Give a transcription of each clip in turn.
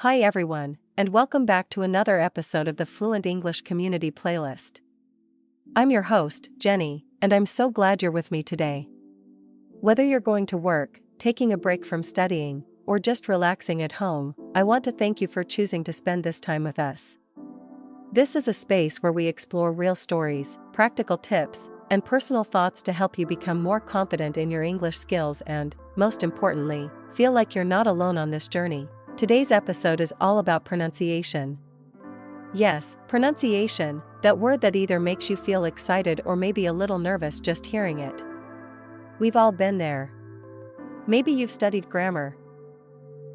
Hi everyone, and welcome back to another episode of the Fluent English Community Playlist. I'm your host, Jenny, and I'm so glad you're with me today. Whether you're going to work, taking a break from studying, or just relaxing at home, I want to thank you for choosing to spend this time with us. This is a space where we explore real stories, practical tips, and personal thoughts to help you become more confident in your English skills and, most importantly, feel like you're not alone on this journey. Today's episode is all about pronunciation. Yes, pronunciation, that word that either makes you feel excited or maybe a little nervous just hearing it. We've all been there. Maybe you've studied grammar,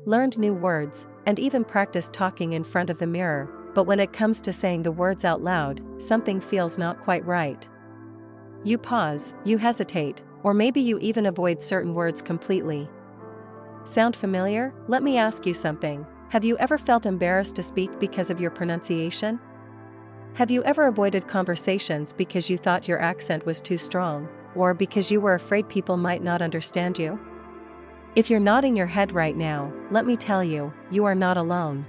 learned new words, and even practiced talking in front of the mirror, but when it comes to saying the words out loud, something feels not quite right. You pause, you hesitate, or maybe you even avoid certain words completely. Sound familiar? Let me ask you something. Have you ever felt embarrassed to speak because of your pronunciation? Have you ever avoided conversations because you thought your accent was too strong, or because you were afraid people might not understand you? If you're nodding your head right now, let me tell you, you are not alone.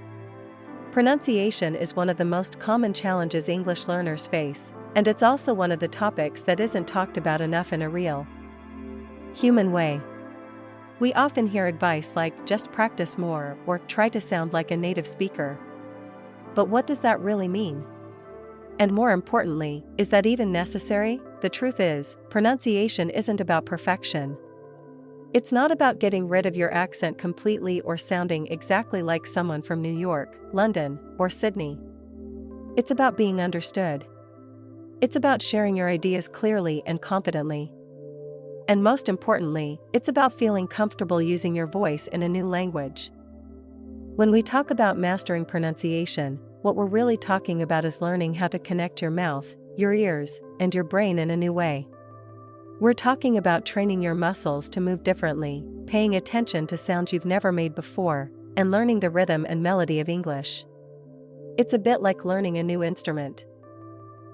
Pronunciation is one of the most common challenges English learners face, and it's also one of the topics that isn't talked about enough in a real human way. We often hear advice like, just practice more, or try to sound like a native speaker. But what does that really mean? And more importantly, is that even necessary? The truth is, pronunciation isn't about perfection. It's not about getting rid of your accent completely or sounding exactly like someone from New York, London, or Sydney. It's about being understood. It's about sharing your ideas clearly and confidently. And most importantly, it's about feeling comfortable using your voice in a new language. When we talk about mastering pronunciation, what we're really talking about is learning how to connect your mouth, your ears, and your brain in a new way. We're talking about training your muscles to move differently, paying attention to sounds you've never made before, and learning the rhythm and melody of English. It's a bit like learning a new instrument.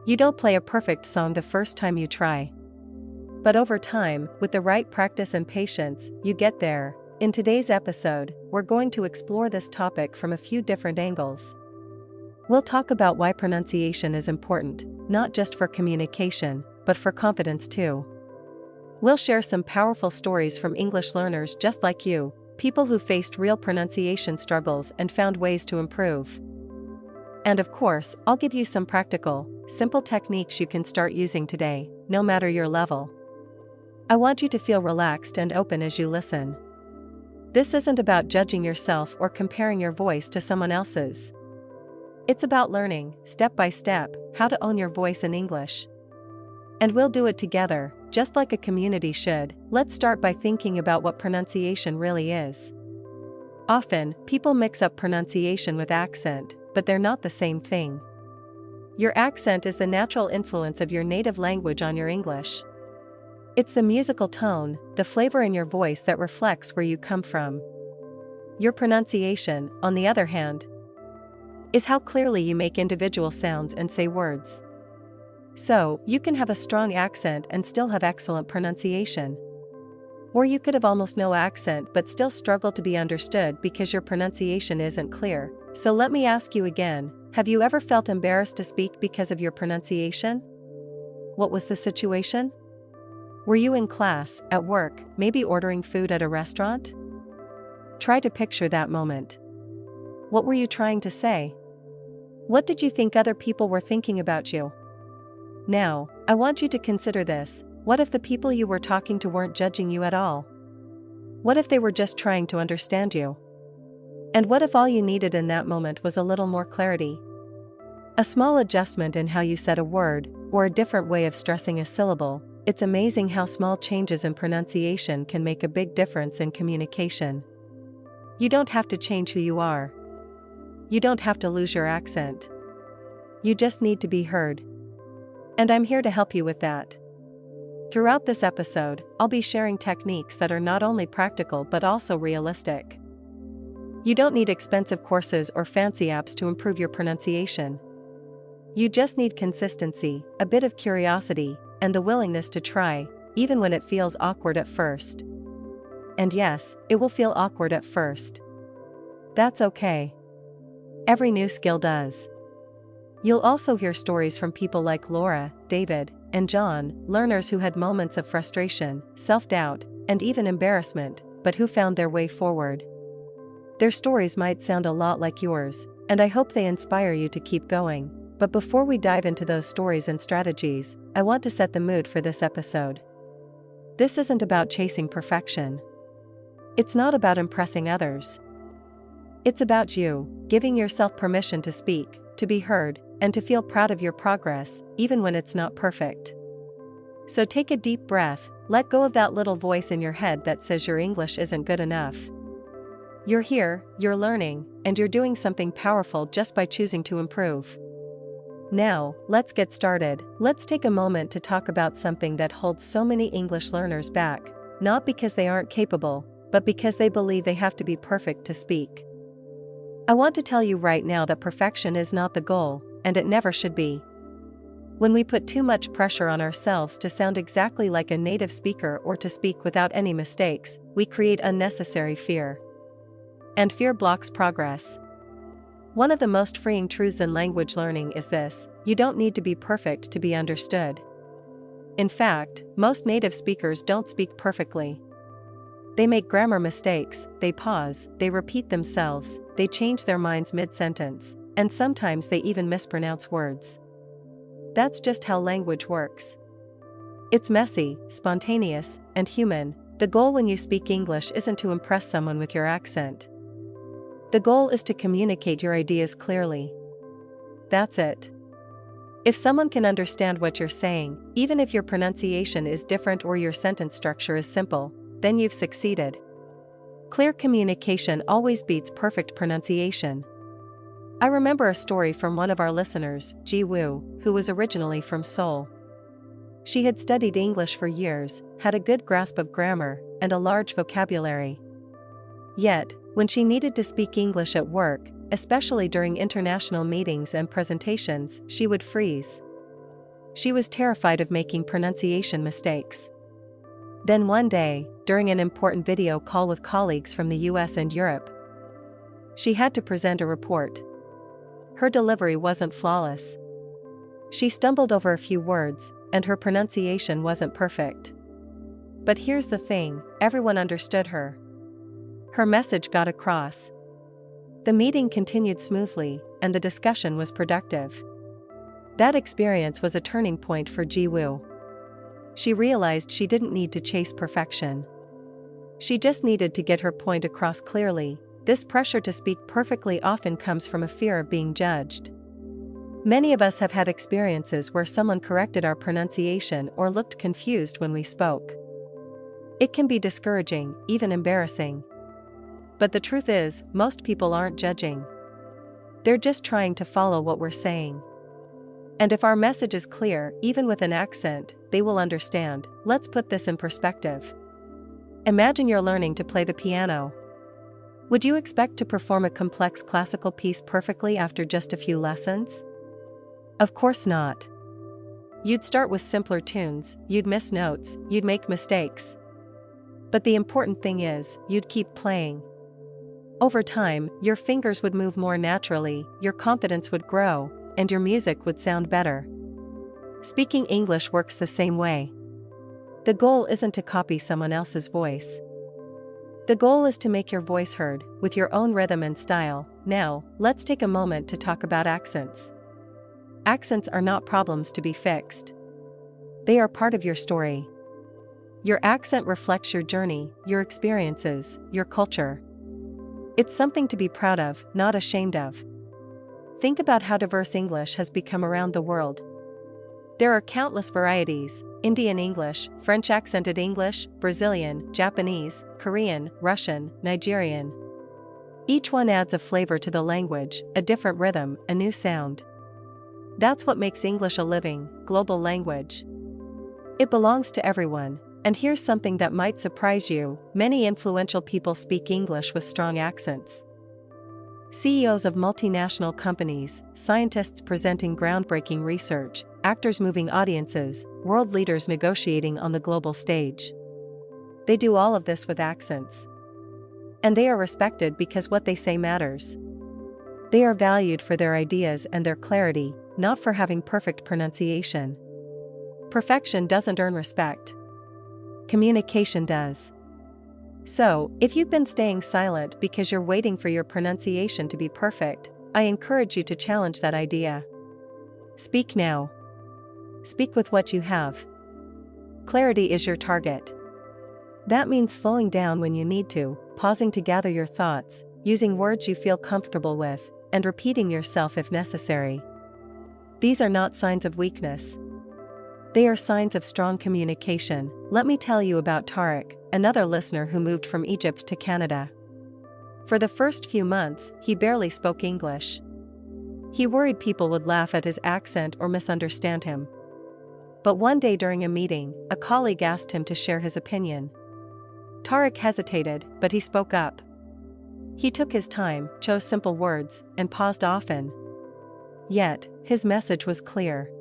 You don't play a perfect song the first time you try. But over time, with the right practice and patience, you get there. In today's episode, we're going to explore this topic from a few different angles. We'll talk about why pronunciation is important, not just for communication, but for confidence too. We'll share some powerful stories from English learners just like you, people who faced real pronunciation struggles and found ways to improve. And of course, I'll give you some practical, simple techniques you can start using today, no matter your level. I want you to feel relaxed and open as you listen. This isn't about judging yourself or comparing your voice to someone else's. It's about learning, step by step, how to own your voice in English. And we'll do it together, just like a community should. Let's start by thinking about what pronunciation really is. Often, people mix up pronunciation with accent, but they're not the same thing. Your accent is the natural influence of your native language on your English. It's the musical tone, the flavor in your voice that reflects where you come from. Your pronunciation, on the other hand, is how clearly you make individual sounds and say words. So, you can have a strong accent and still have excellent pronunciation. Or you could have almost no accent but still struggle to be understood because your pronunciation isn't clear. So let me ask you again, have you ever felt embarrassed to speak because of your pronunciation? What was the situation? Were you in class, at work, maybe ordering food at a restaurant? Try to picture that moment. What were you trying to say? What did you think other people were thinking about you? Now, I want you to consider this. What if the people you were talking to weren't judging you at all? What if they were just trying to understand you? And what if all you needed in that moment was a little more clarity? A small adjustment in how you said a word, or a different way of stressing a syllable. It's amazing how small changes in pronunciation can make a big difference in communication. You don't have to change who you are. You don't have to lose your accent. You just need to be heard. And I'm here to help you with that. Throughout this episode, I'll be sharing techniques that are not only practical but also realistic. You don't need expensive courses or fancy apps to improve your pronunciation. You just need consistency, a bit of curiosity, and the willingness to try, even when it feels awkward at first. And yes, it will feel awkward at first. That's okay. Every new skill does. You'll also hear stories from people like Laura, David, and John, learners who had moments of frustration, self-doubt, and even embarrassment, but who found their way forward. Their stories might sound a lot like yours, and I hope they inspire you to keep going. But before we dive into those stories and strategies, I want to set the mood for this episode. This isn't about chasing perfection. It's not about impressing others. It's about you, giving yourself permission to speak, to be heard, and to feel proud of your progress, even when it's not perfect. So take a deep breath, let go of that little voice in your head that says your English isn't good enough. You're here, you're learning, and you're doing something powerful just by choosing to improve. Now, let's get started. Let's take a moment to talk about something that holds so many English learners back, not because they aren't capable, but because they believe they have to be perfect to speak. I want to tell you right now that perfection is not the goal, and it never should be. When we put too much pressure on ourselves to sound exactly like a native speaker or to speak without any mistakes, we create unnecessary fear. And fear blocks progress. One of the most freeing truths in language learning is this: you don't need to be perfect to be understood. In fact, most native speakers don't speak perfectly. They make grammar mistakes, they pause, they repeat themselves, they change their minds mid-sentence, and sometimes they even mispronounce words. That's just how language works. It's messy, spontaneous, and human. The goal when you speak English isn't to impress someone with your accent. The goal is to communicate your ideas clearly. That's it. If someone can understand what you're saying, even if your pronunciation is different or your sentence structure is simple, then you've succeeded. Clear communication always beats perfect pronunciation. I remember a story from one of our listeners, Ji-woo, who was originally from Seoul. She had studied English for years, had a good grasp of grammar, and a large vocabulary. Yet, when she needed to speak English at work, especially during international meetings and presentations, she would freeze. She was terrified of making pronunciation mistakes. Then one day, during an important video call with colleagues from the US and Europe, she had to present a report. Her delivery wasn't flawless. She stumbled over a few words, and her pronunciation wasn't perfect. But here's the thing, everyone understood her. Her message got across. The meeting continued smoothly, and the discussion was productive. That experience was a turning point for Ji-woo. She realized she didn't need to chase perfection. She just needed to get her point across clearly. This pressure to speak perfectly often comes from a fear of being judged. Many of us have had experiences where someone corrected our pronunciation or looked confused when we spoke. It can be discouraging, even embarrassing. But the truth is, most people aren't judging. They're just trying to follow what we're saying. And if our message is clear, even with an accent, they will understand. Let's put this in perspective. Imagine you're learning to play the piano. Would you expect to perform a complex classical piece perfectly after just a few lessons? Of course not. You'd start with simpler tunes, you'd miss notes, you'd make mistakes. But the important thing is, you'd keep playing. Over time, your fingers would move more naturally, your confidence would grow, and your music would sound better. Speaking English works the same way. The goal isn't to copy someone else's voice. The goal is to make your voice heard, with your own rhythm and style. Now, let's take a moment to talk about accents. Accents are not problems to be fixed. They are part of your story. Your accent reflects your journey, your experiences, your culture. It's something to be proud of, not ashamed of. Think about how diverse English has become around the world. There are countless varieties: Indian English, French accented English, Brazilian, Japanese, Korean, Russian, Nigerian. Each one adds a flavor to the language, a different rhythm, a new sound. That's what makes English a living, global language. It belongs to everyone. And here's something that might surprise you: many influential people speak English with strong accents. CEOs of multinational companies, scientists presenting groundbreaking research, actors moving audiences, world leaders negotiating on the global stage. They do all of this with accents. And they are respected because what they say matters. They are valued for their ideas and their clarity, not for having perfect pronunciation. Perfection doesn't earn respect. Communication does. So, if you've been staying silent because you're waiting for your pronunciation to be perfect, I encourage you to challenge that idea. Speak now. Speak with what you have. Clarity is your target. That means slowing down when you need to, pausing to gather your thoughts, using words you feel comfortable with, and repeating yourself if necessary. These are not signs of weakness. They are signs of strong communication. Let me tell you about Tariq, another listener who moved from Egypt to Canada. For the first few months, he barely spoke English. He worried people would laugh at his accent or misunderstand him. But one day during a meeting, a colleague asked him to share his opinion. Tariq hesitated, but he spoke up. He took his time, chose simple words, and paused often. Yet, his message was clear.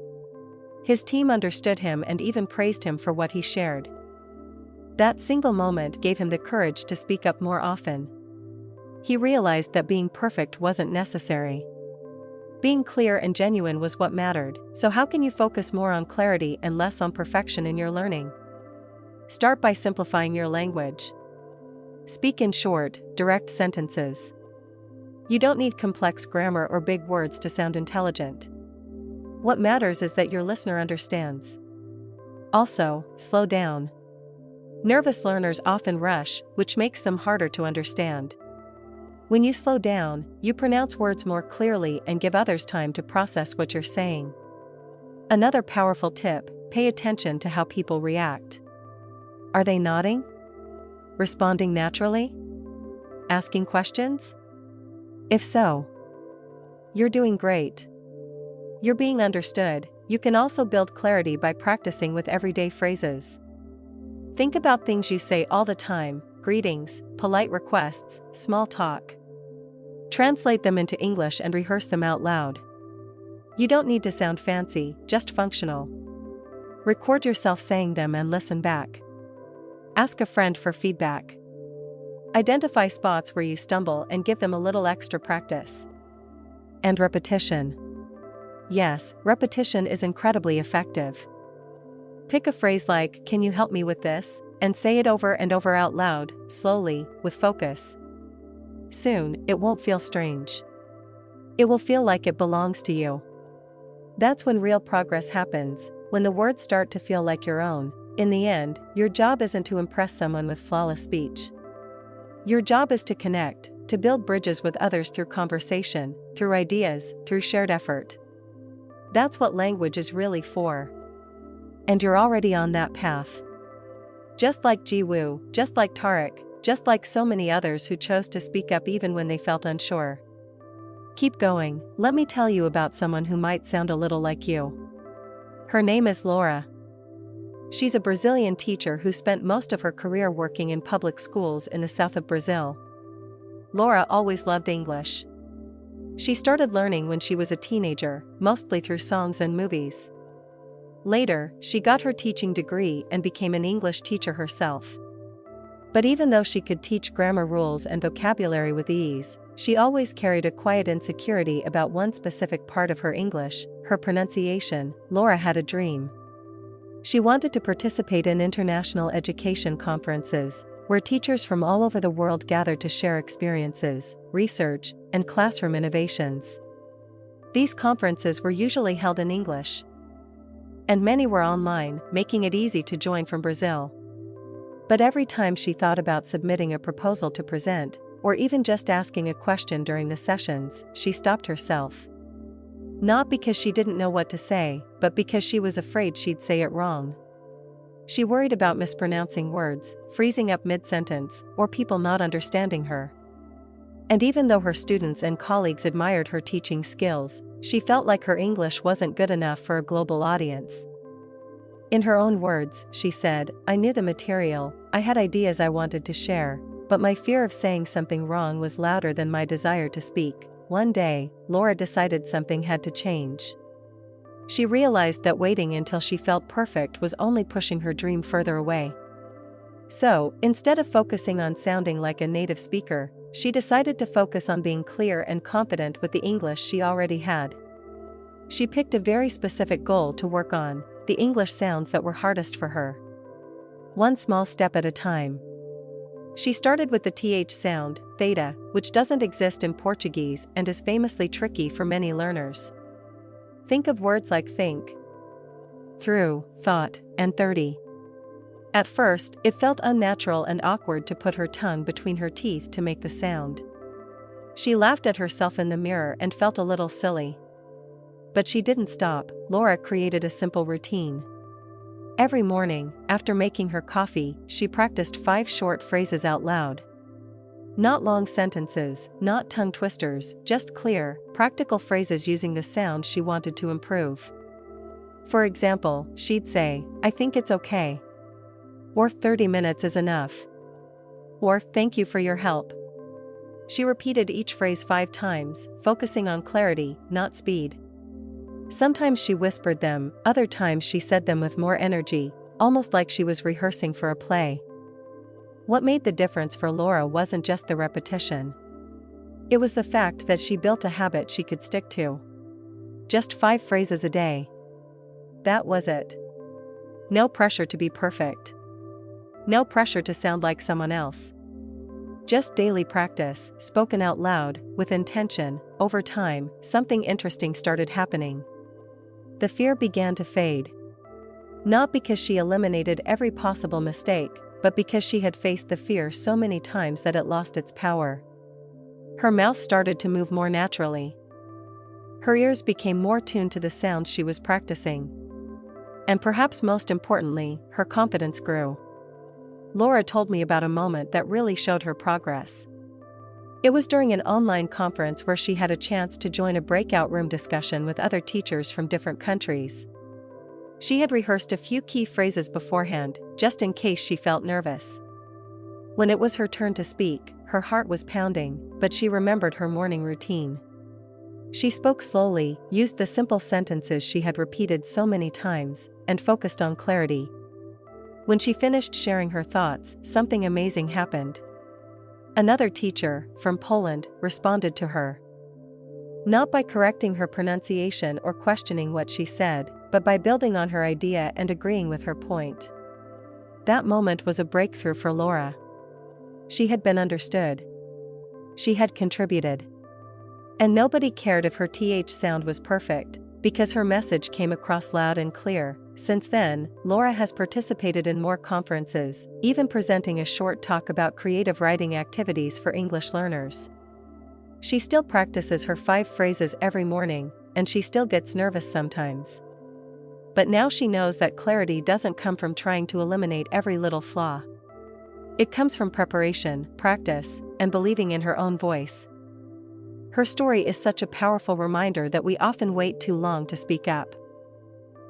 His team understood him and even praised him for what he shared. That single moment gave him the courage to speak up more often. He realized that being perfect wasn't necessary. Being clear and genuine was what mattered. So how can you focus more on clarity and less on perfection in your learning? Start by simplifying your language. Speak in short, direct sentences. You don't need complex grammar or big words to sound intelligent. What matters is that your listener understands. Also, slow down. Nervous learners often rush, which makes them harder to understand. When you slow down, you pronounce words more clearly and give others time to process what you're saying. Another powerful tip: pay attention to how people react. Are they nodding? Responding naturally? Asking questions? If so, you're doing great. You're being understood. You can also build clarity by practicing with everyday phrases. Think about things you say all the time: greetings, polite requests, small talk. Translate them into English and rehearse them out loud. You don't need to sound fancy, just functional. Record yourself saying them and listen back. Ask a friend for feedback. Identify spots where you stumble and give them a little extra practice. And repetition. Yes, repetition is incredibly effective. Pick a phrase like, "Can you help me with this?" and say it over and over out loud, slowly, with focus. Soon, it won't feel strange. It will feel like it belongs to you. That's when real progress happens, when the words start to feel like your own. In the end, your job isn't to impress someone with flawless speech. Your job is to connect, to build bridges with others through conversation, through ideas, through shared effort. That's what language is really for. And you're already on that path. Just like Jiwoo, just like Tariq, just like so many others who chose to speak up even when they felt unsure. Keep going. Let me tell you about someone who might sound a little like you. Her name is Laura. She's a Brazilian teacher who spent most of her career working in public schools in the south of Brazil. Laura always loved English. She started learning when she was a teenager, mostly through songs and movies. Later, she got her teaching degree and became an English teacher herself. But even though she could teach grammar rules and vocabulary with ease, she always carried a quiet insecurity about one specific part of her English, her pronunciation. Laura had a dream. She wanted to participate in international education conferences, where teachers from all over the world gathered to share experiences, research, and classroom innovations. These conferences were usually held in English. And many were online, making it easy to join from Brazil. But every time she thought about submitting a proposal to present, or even just asking a question during the sessions, she stopped herself. Not because she didn't know what to say, but because she was afraid she'd say it wrong. She worried about mispronouncing words, freezing up mid-sentence, or people not understanding her. And even though her students and colleagues admired her teaching skills, she felt like her English wasn't good enough for a global audience. In her own words, she said, "I knew the material, I had ideas I wanted to share, but my fear of saying something wrong was louder than my desire to speak." One day, Laura decided something had to change. She realized that waiting until she felt perfect was only pushing her dream further away. So, instead of focusing on sounding like a native speaker, She decided to focus on being clear and confident with the English she already had. She picked a very specific goal to work on, the English sounds that were hardest for her. One small step at a time. She started with the th sound, theta, which doesn't exist in Portuguese and is famously tricky for many learners. Think of words like think, through, thought, and 30. At first, it felt unnatural and awkward to put her tongue between her teeth to make the sound. She laughed at herself in the mirror and felt a little silly. But she didn't stop. Laura created a simple routine. Every morning, after making her coffee, she practiced 5 short phrases out loud. Not long sentences, not tongue twisters, just clear, practical phrases using the sound she wanted to improve. For example, she'd say, "I think it's okay." Or 30 minutes is enough. Or, "Thank you for your help." She repeated each phrase 5 times, focusing on clarity, not speed. Sometimes she whispered them, other times she said them with more energy, almost like she was rehearsing for a play. What made the difference for Laura wasn't just the repetition. It was the fact that she built a habit she could stick to. Just 5 phrases a day. That was it. No pressure to be perfect. No pressure to sound like someone else. Just daily practice, spoken out loud, with intention. Over time, something interesting started happening. The fear began to fade. Not because she eliminated every possible mistake, but because she had faced the fear so many times that it lost its power. Her mouth started to move more naturally. Her ears became more tuned to the sounds she was practicing. And perhaps most importantly, her confidence grew. Laura told me about a moment that really showed her progress. It was during an online conference where she had a chance to join a breakout room discussion with other teachers from different countries. She had rehearsed a few key phrases beforehand, just in case she felt nervous. When it was her turn to speak, her heart was pounding, but she remembered her morning routine. She spoke slowly, used the simple sentences she had repeated so many times, and focused on clarity. When she finished sharing her thoughts, something amazing happened. Another teacher, from Poland, responded to her. Not by correcting her pronunciation or questioning what she said, but by building on her idea and agreeing with her point. That moment was a breakthrough for Laura. She had been understood. She had contributed. And nobody cared if her th sound was perfect, because her message came across loud and clear. Since then, Laura has participated in more conferences, even presenting a short talk about creative writing activities for English learners. She still practices her 5 phrases every morning, and she still gets nervous sometimes. But now she knows that clarity doesn't come from trying to eliminate every little flaw. It comes from preparation, practice, and believing in her own voice. Her story is such a powerful reminder that we often wait too long to speak up.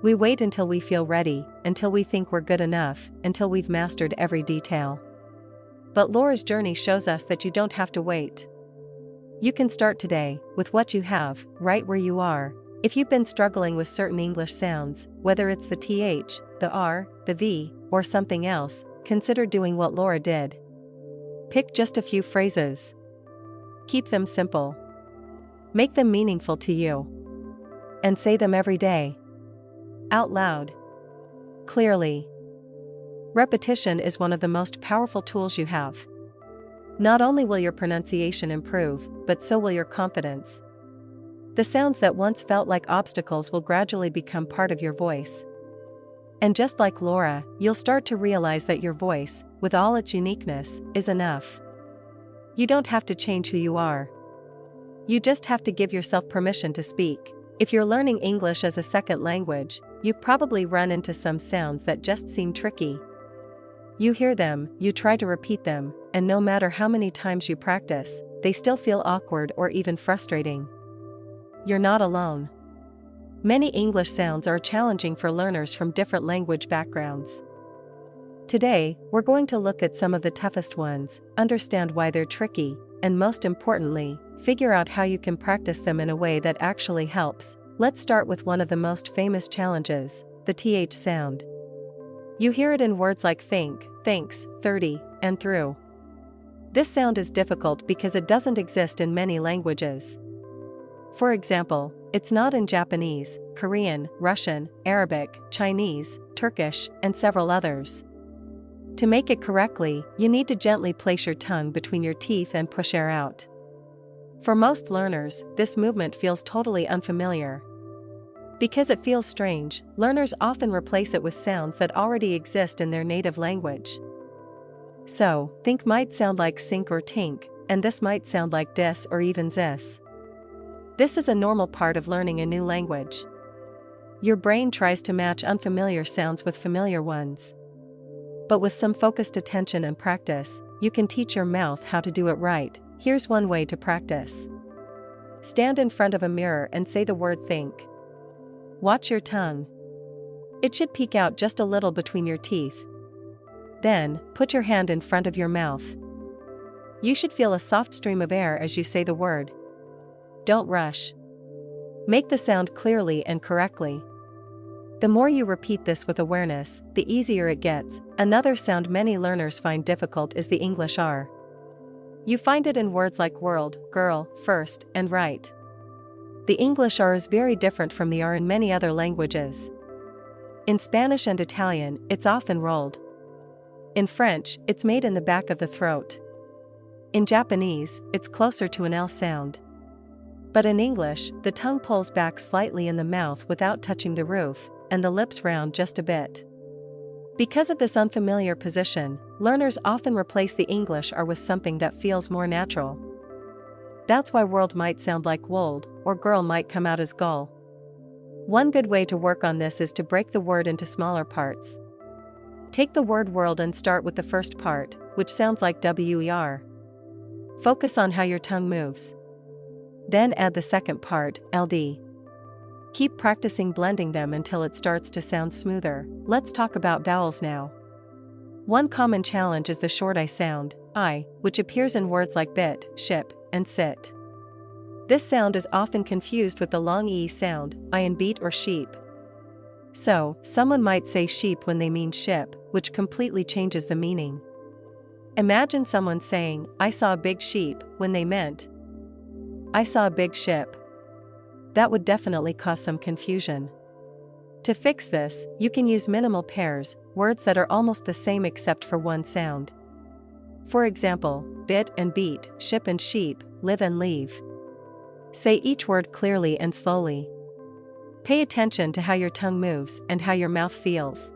We wait until we feel ready, until we think we're good enough, until we've mastered every detail. But Laura's journey shows us that you don't have to wait. You can start today, with what you have, right where you are. If you've been struggling with certain English sounds, whether it's the th, the r, the v, or something else, consider doing what Laura did. Pick just a few phrases. Keep them simple. Make them meaningful to you. And say them every day. Out loud. Clearly. Repetition is one of the most powerful tools you have. Not only will your pronunciation improve, but so will your confidence. The sounds that once felt like obstacles will gradually become part of your voice. And just like Laura, you'll start to realize that your voice, with all its uniqueness, is enough. You don't have to change who you are. You just have to give yourself permission to speak. If you're learning English as a second language, you've probably run into some sounds that just seem tricky. You hear them, you try to repeat them, and no matter how many times you practice, they still feel awkward or even frustrating. You're not alone. Many English sounds are challenging for learners from different language backgrounds. Today, we're going to look at some of the toughest ones, understand why they're tricky, and most importantly, figure out how you can practice them in a way that actually helps. Let's start with one of the most famous challenges, the th sound. You hear it in words like think, thinks, 30, and through. This sound is difficult because it doesn't exist in many languages. For example, it's not in Japanese, Korean, Russian, Arabic, Chinese, Turkish, and several others. To make it correctly, you need to gently place your tongue between your teeth and push air out. For most learners, this movement feels totally unfamiliar. Because it feels strange, learners often replace it with sounds that already exist in their native language. So, think might sound like sink or tink, and this might sound like dis or even zis. This is a normal part of learning a new language. Your brain tries to match unfamiliar sounds with familiar ones. But with some focused attention and practice, you can teach your mouth how to do it right. Here's one way to practice. Stand in front of a mirror and say the word think. Watch your tongue. It should peek out just a little between your teeth. Then, put your hand in front of your mouth. You should feel a soft stream of air as you say the word. Don't rush. Make the sound clearly and correctly. The more you repeat this with awareness, the easier it gets. Another sound many learners find difficult is the English R. You find it in words like world, girl, first, and right. The English R is very different from the R in many other languages. In Spanish and Italian, it's often rolled. In French, it's made in the back of the throat. In Japanese, it's closer to an L sound. But in English, the tongue pulls back slightly in the mouth without touching the roof, and the lips round just a bit. Because of this unfamiliar position, learners often replace the English R with something that feels more natural. That's why world might sound like wold, or girl might come out as gull. One good way to work on this is to break the word into smaller parts. Take the word world and start with the first part, which sounds like WER. Focus on how your tongue moves. Then add the second part, LD. Keep practicing blending them until it starts to sound smoother. Let's talk about vowels now. One common challenge is the short I sound, I, which appears in words like bit, ship, and sit. This sound is often confused with the long E sound, I in beat or sheep. So, someone might say sheep when they mean ship, which completely changes the meaning. Imagine someone saying, I saw a big sheep, when they meant, I saw a big ship. That would definitely cause some confusion. To fix this, you can use minimal pairs, words that are almost the same except for one sound. For example, bit and beat, ship and sheep, live and leave. Say each word clearly and slowly. Pay attention to how your tongue moves and how your mouth feels.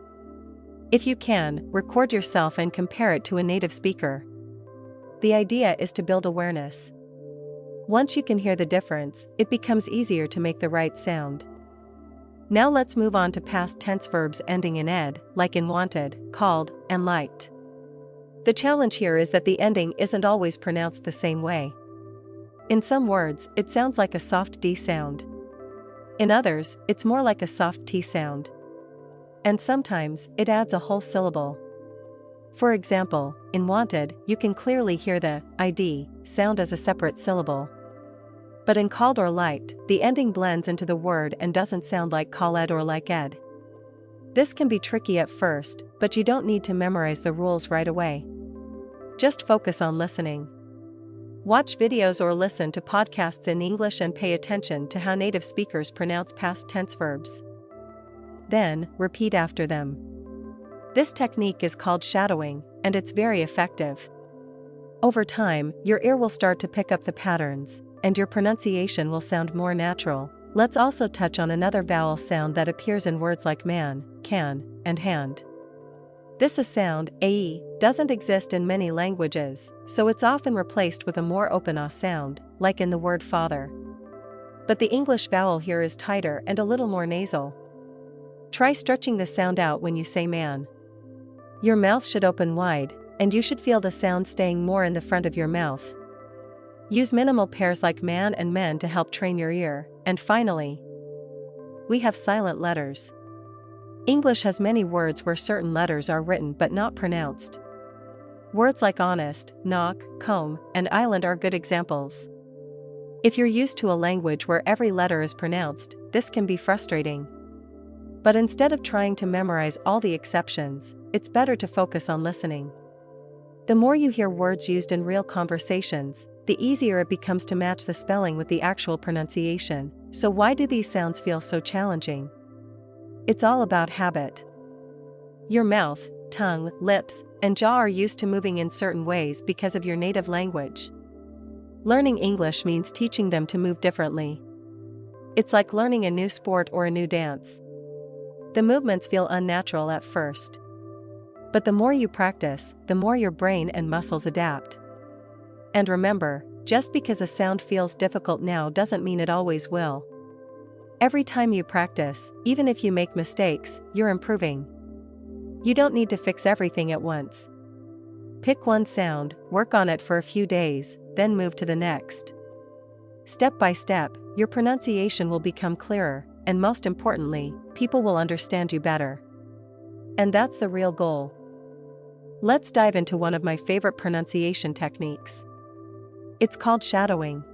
If you can, record yourself and compare it to a native speaker. The idea is to build awareness. Once you can hear the difference, it becomes easier to make the right sound. Now let's move on to past tense verbs ending in ed, like in wanted, called, and liked. The challenge here is that the ending isn't always pronounced the same way. In some words, it sounds like a soft D sound. In others, it's more like a soft T sound. And sometimes, it adds a whole syllable. For example, in wanted, you can clearly hear the ID sound as a separate syllable. But in called or liked, the ending blends into the word and doesn't sound like call-ed or like-ed. This can be tricky at first, but you don't need to memorize the rules right away. Just focus on listening. Watch videos or listen to podcasts in English and pay attention to how native speakers pronounce past tense verbs. Then, repeat after them. This technique is called shadowing, and it's very effective. Over time, your ear will start to pick up the patterns, and your pronunciation will sound more natural. Let's also touch on another vowel sound that appears in words like man, can, and hand. This sound, AE, doesn't exist in many languages, so it's often replaced with a more open ah sound, like in the word father. But the English vowel here is tighter and a little more nasal. Try stretching the sound out when you say man. Your mouth should open wide, and you should feel the sound staying more in the front of your mouth. Use minimal pairs like man and men to help train your ear. And finally, we have silent letters. English has many words where certain letters are written but not pronounced. Words like honest, knock, comb, and island are good examples. If you're used to a language where every letter is pronounced, this can be frustrating. But instead of trying to memorize all the exceptions, it's better to focus on listening. The more you hear words used in real conversations, the easier it becomes to match the spelling with the actual pronunciation. So why do these sounds feel so challenging? It's all about habit. Your mouth, tongue, lips, and jaw are used to moving in certain ways because of your native language. Learning English means teaching them to move differently. It's like learning a new sport or a new dance. The movements feel unnatural at first. But the more you practice, the more your brain and muscles adapt. And remember, just because a sound feels difficult now doesn't mean it always will. Every time you practice, even if you make mistakes, you're improving. You don't need to fix everything at once. Pick one sound, work on it for a few days, then move to the next. Step by step, your pronunciation will become clearer, and most importantly, people will understand you better. And that's the real goal. Let's dive into one of my favorite pronunciation techniques. It's called shadowing.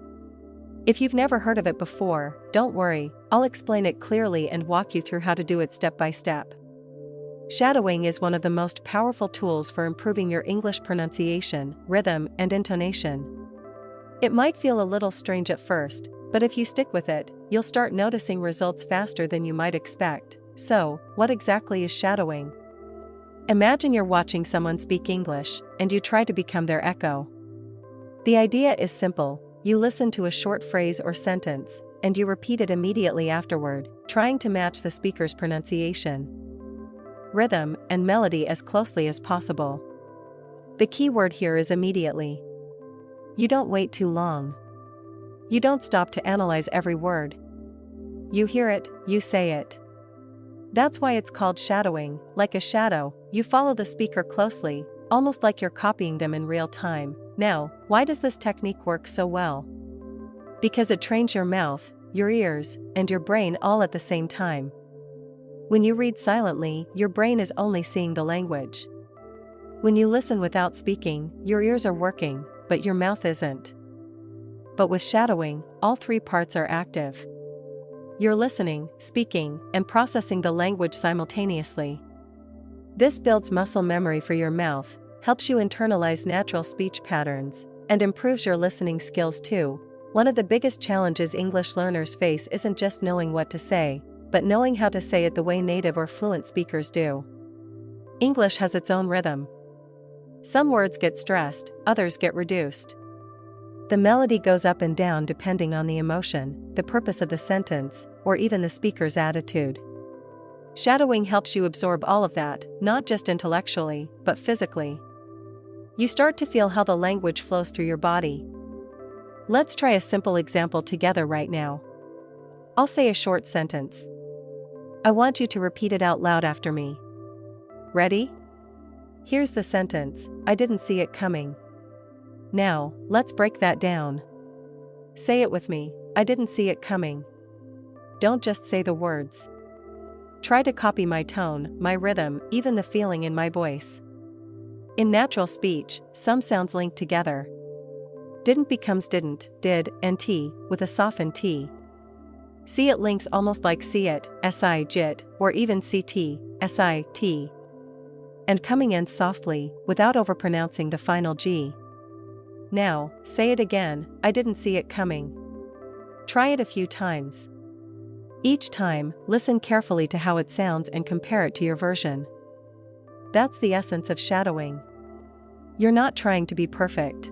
If you've never heard of it before, don't worry, I'll explain it clearly and walk you through how to do it step by step. Shadowing is one of the most powerful tools for improving your English pronunciation, rhythm, and intonation. It might feel a little strange at first, but if you stick with it, you'll start noticing results faster than you might expect. So, what exactly is shadowing? Imagine you're watching someone speak English, and you try to become their echo. The idea is simple. You listen to a short phrase or sentence, and you repeat it immediately afterward, trying to match the speaker's pronunciation, rhythm, and melody as closely as possible. The key word here is immediately. You don't wait too long. You don't stop to analyze every word. You hear it, you say it. That's why it's called shadowing. Like a shadow, you follow the speaker closely, almost like you're copying them in real time. Now, why does this technique work so well? Because it trains your mouth, your ears, and your brain all at the same time. When you read silently, your brain is only seeing the language. When you listen without speaking, your ears are working, but your mouth isn't. But with shadowing, all three parts are active. You're listening, speaking, and processing the language simultaneously. This builds muscle memory for your mouth, helps you internalize natural speech patterns, and improves your listening skills too. One of the biggest challenges English learners face isn't just knowing what to say, but knowing how to say it the way native or fluent speakers do. English has its own rhythm. Some words get stressed, others get reduced. The melody goes up and down depending on the emotion, the purpose of the sentence, or even the speaker's attitude. Shadowing helps you absorb all of that, not just intellectually, but physically. You start to feel how the language flows through your body. Let's try a simple example together right now. I'll say a short sentence. I want you to repeat it out loud after me. Ready? Here's the sentence, I didn't see it coming. Now, let's break that down. Say it with me, I didn't see it coming. Don't just say the words. Try to copy my tone, my rhythm, even the feeling in my voice. In natural speech, some sounds link together. Didn't becomes didn't, did, and t, with a softened t. See it links almost like see it, 𝒔𝐺𝒔𝒄𝒃, or even ct, 𝒔𝒊𝒔𝒕. And coming ends softly, without overpronouncing the final g. Now, say it again, I didn't see it coming. Try it a few times. Each time, listen carefully to how it sounds and compare it to your version. That's the essence of shadowing. You're not trying to be perfect.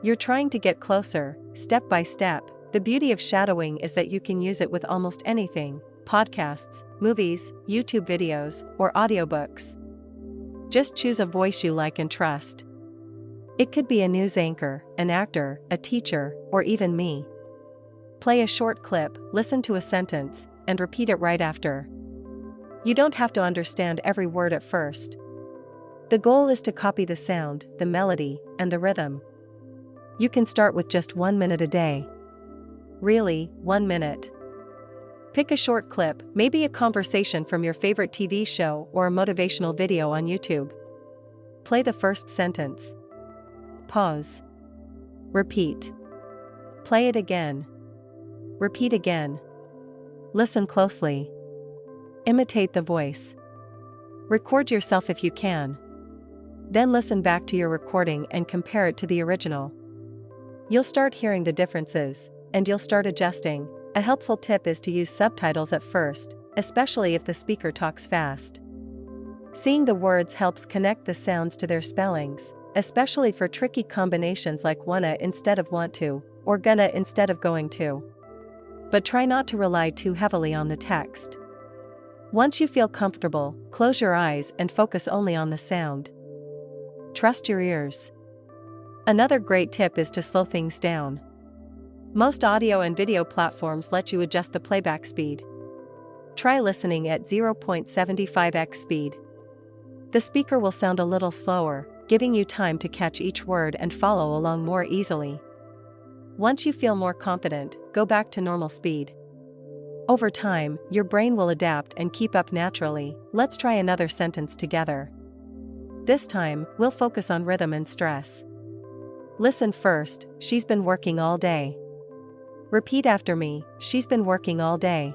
You're trying to get closer, step by step. The beauty of shadowing is that you can use it with almost anything: podcasts, movies, YouTube videos, or audiobooks. Just choose a voice you like and trust. It could be a news anchor, an actor, a teacher, or even me. Play a short clip, listen to a sentence, and repeat it right after. You don't have to understand every word at first. The goal is to copy the sound, the melody, and the rhythm. You can start with just 1 minute a day. Really, 1 minute. Pick a short clip, maybe a conversation from your favorite TV show or a motivational video on YouTube. Play the first sentence. Pause. Repeat. Play it again. Repeat again. Listen closely. Imitate the voice. Record yourself if you can. Then listen back to your recording and compare it to the original. You'll start hearing the differences, and you'll start adjusting. A helpful tip is to use subtitles at first, especially if the speaker talks fast. Seeing the words helps connect the sounds to their spellings, especially for tricky combinations like wanna instead of want to, or gonna instead of going to. But try not to rely too heavily on the text. Once you feel comfortable, close your eyes and focus only on the sound. Trust your ears. Another great tip is to slow things down. Most audio and video platforms let you adjust the playback speed. Try listening at 0.75x speed. The speaker will sound a little slower, giving you time to catch each word and follow along more easily. Once you feel more confident, go back to normal speed. Over time, your brain will adapt and keep up naturally. Let's try another sentence together. This time, we'll focus on rhythm and stress. Listen first, she's been working all day. Repeat after me, she's been working all day.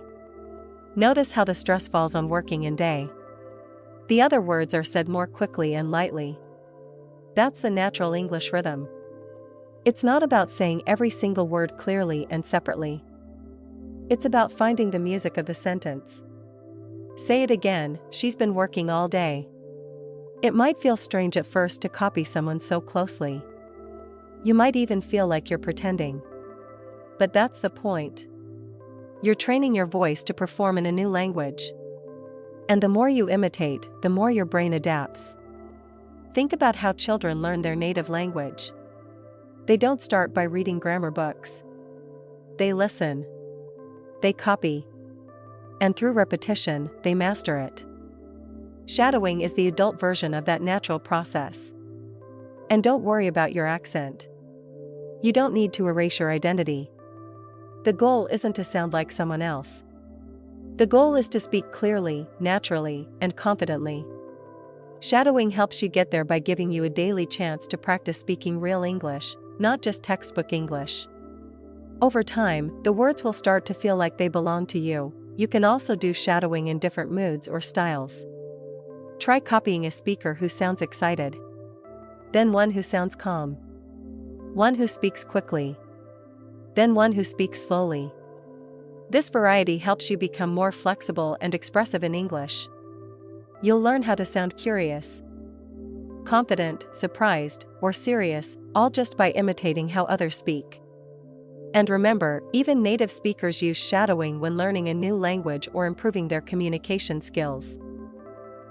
Notice how the stress falls on working and day. The other words are said more quickly and lightly. That's the natural English rhythm. It's not about saying every single word clearly and separately. It's about finding the music of the sentence. Say it again, she's been working all day. It might feel strange at first to copy someone so closely. You might even feel like you're pretending. But that's the point. You're training your voice to perform in a new language. And the more you imitate, the more your brain adapts. Think about how children learn their native language. They don't start by reading grammar books. They listen. They copy. And through repetition, they master it. Shadowing is the adult version of that natural process. And don't worry about your accent. You don't need to erase your identity. The goal isn't to sound like someone else. The goal is to speak clearly, naturally, and confidently. Shadowing helps you get there by giving you a daily chance to practice speaking real English, not just textbook English. Over time, the words will start to feel like they belong to you. You can also do shadowing in different moods or styles. Try copying a speaker who sounds excited. Then one who sounds calm. One who speaks quickly. Then one who speaks slowly. This variety helps you become more flexible and expressive in English. You'll learn how to sound curious, confident, surprised, or serious, all just by imitating how others speak. And remember, even native speakers use shadowing when learning a new language or improving their communication skills.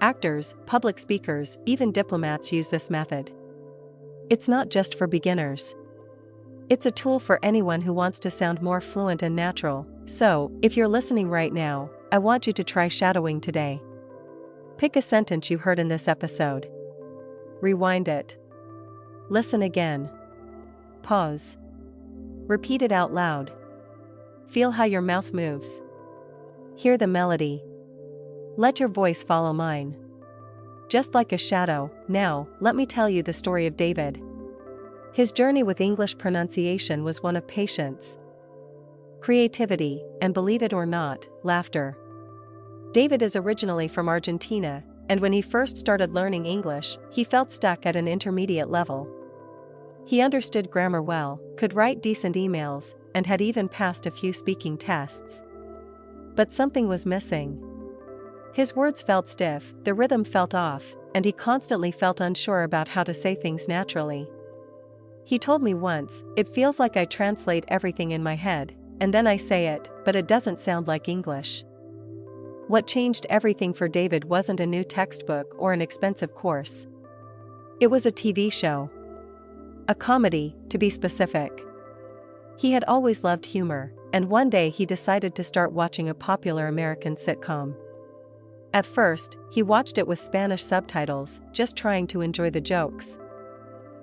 Actors, public speakers, even diplomats use this method. It's not just for beginners. It's a tool for anyone who wants to sound more fluent and natural. So, if you're listening right now, I want you to try shadowing today. Pick a sentence you heard in this episode. Rewind it. Listen again. Pause. Repeat it out loud. Feel how your mouth moves. Hear the melody. Let your voice follow mine. Just like a shadow. Now, let me tell you the story of David. His journey with English pronunciation was one of patience, creativity, and believe it or not, laughter. David is originally from Argentina, and when he first started learning English, he felt stuck at an intermediate level. He understood grammar well, could write decent emails, and had even passed a few speaking tests. But something was missing. His words felt stiff, the rhythm felt off, and he constantly felt unsure about how to say things naturally. He told me once, "It feels like I translate everything in my head, and then I say it, but it doesn't sound like English." What changed everything for David wasn't a new textbook or an expensive course. It was a TV show. A comedy, to be specific. He had always loved humor, and one day he decided to start watching a popular American sitcom. At first, he watched it with Spanish subtitles, just trying to enjoy the jokes.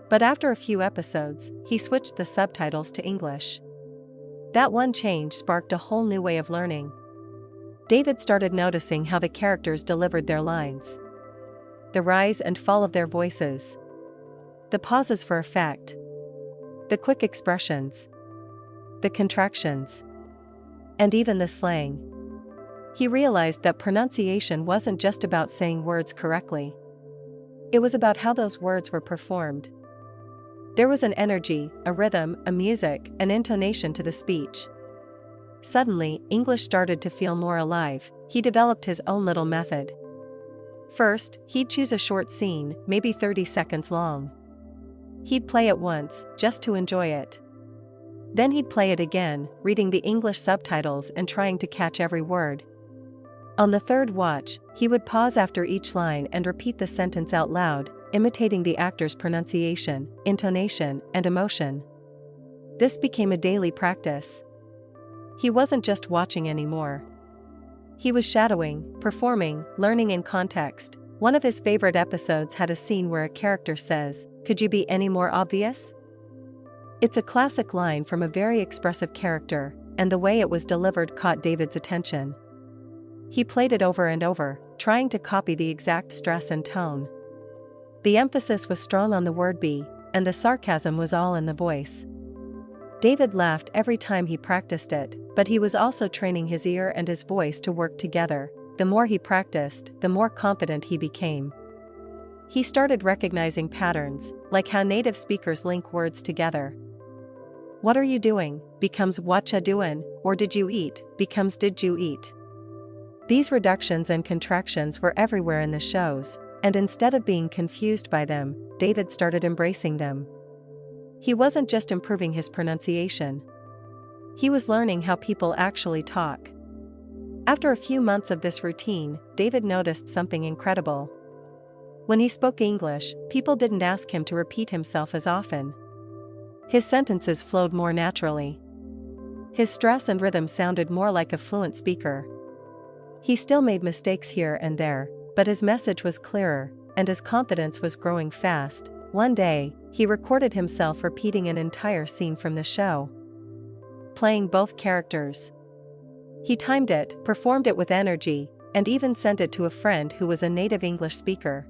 But after a few episodes, he switched the subtitles to English. That one change sparked a whole new way of learning. David started noticing how the characters delivered their lines. The rise and fall of their voices. The pauses for effect. The quick expressions. The contractions. And even the slang. He realized that pronunciation wasn't just about saying words correctly. It was about how those words were performed. There was an energy, a rhythm, a music, an intonation to the speech. Suddenly, English started to feel more alive. He developed his own little method. First, he'd choose a short scene, maybe 30 seconds long. He'd play it once, just to enjoy it. Then he'd play it again, reading the English subtitles and trying to catch every word. On the third watch, he would pause after each line and repeat the sentence out loud, imitating the actor's pronunciation, intonation, and emotion. This became a daily practice. He wasn't just watching anymore. He was shadowing, performing, learning in context. One of his favorite episodes had a scene where a character says, "Could you be any more obvious?" It's a classic line from a very expressive character, and the way it was delivered caught David's attention. He played it over and over, trying to copy the exact stress and tone. The emphasis was strong on the word be, and the sarcasm was all in the voice. David laughed every time he practiced it, but he was also training his ear and his voice to work together. The more he practiced, the more confident he became. He started recognizing patterns, like how native speakers link words together. What are you doing becomes what ya doin', or did you eat becomes did you eat. These reductions and contractions were everywhere in the shows, and instead of being confused by them, David started embracing them. He wasn't just improving his pronunciation. He was learning how people actually talk. After a few months of this routine, David noticed something incredible. When he spoke English, people didn't ask him to repeat himself as often. His sentences flowed more naturally. His stress and rhythm sounded more like a fluent speaker. He still made mistakes here and there, but his message was clearer, and his confidence was growing fast. One day, he recorded himself repeating an entire scene from the show, playing both characters. He timed it, performed it with energy, and even sent it to a friend who was a native English speaker.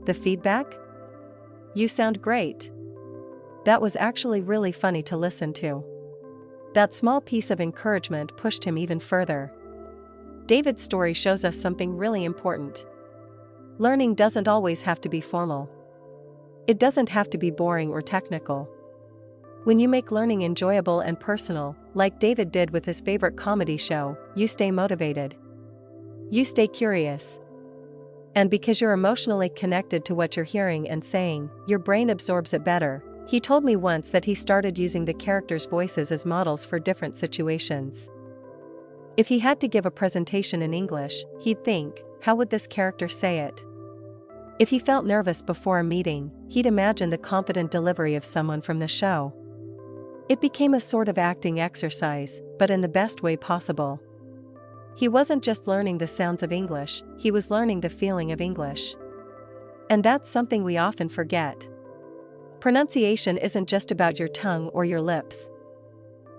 The feedback? "You sound great." That was actually really funny to listen to. That small piece of encouragement pushed him even further. David's story shows us something really important. Learning doesn't always have to be formal. It doesn't have to be boring or technical. When you make learning enjoyable and personal, like David did with his favorite comedy show, you stay motivated. You stay curious. And because you're emotionally connected to what you're hearing and saying, your brain absorbs it better. He told me once that he started using the characters' voices as models for different situations. If he had to give a presentation in English, he'd think, how would this character say it? If he felt nervous before a meeting, he'd imagine the confident delivery of someone from the show. It became a sort of acting exercise, but in the best way possible. He wasn't just learning the sounds of English, he was learning the feeling of English. And that's something we often forget. Pronunciation isn't just about your tongue or your lips.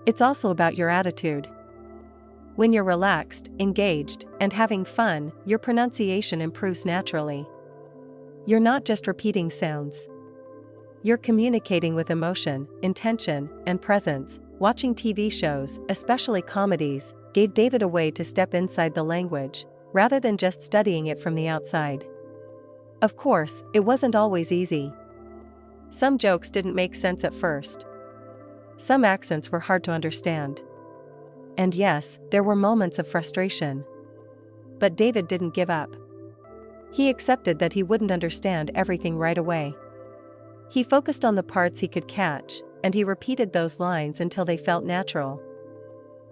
It's also about your attitude. When you're relaxed, engaged, and having fun, your pronunciation improves naturally. You're not just repeating sounds. You're communicating with emotion, intention, and presence. Watching TV shows, especially comedies, gave David a way to step inside the language, rather than just studying it from the outside. Of course, it wasn't always easy. Some jokes didn't make sense at first. Some accents were hard to understand. And yes, there were moments of frustration. But David didn't give up. He accepted that he wouldn't understand everything right away. He focused on the parts he could catch, and he repeated those lines until they felt natural.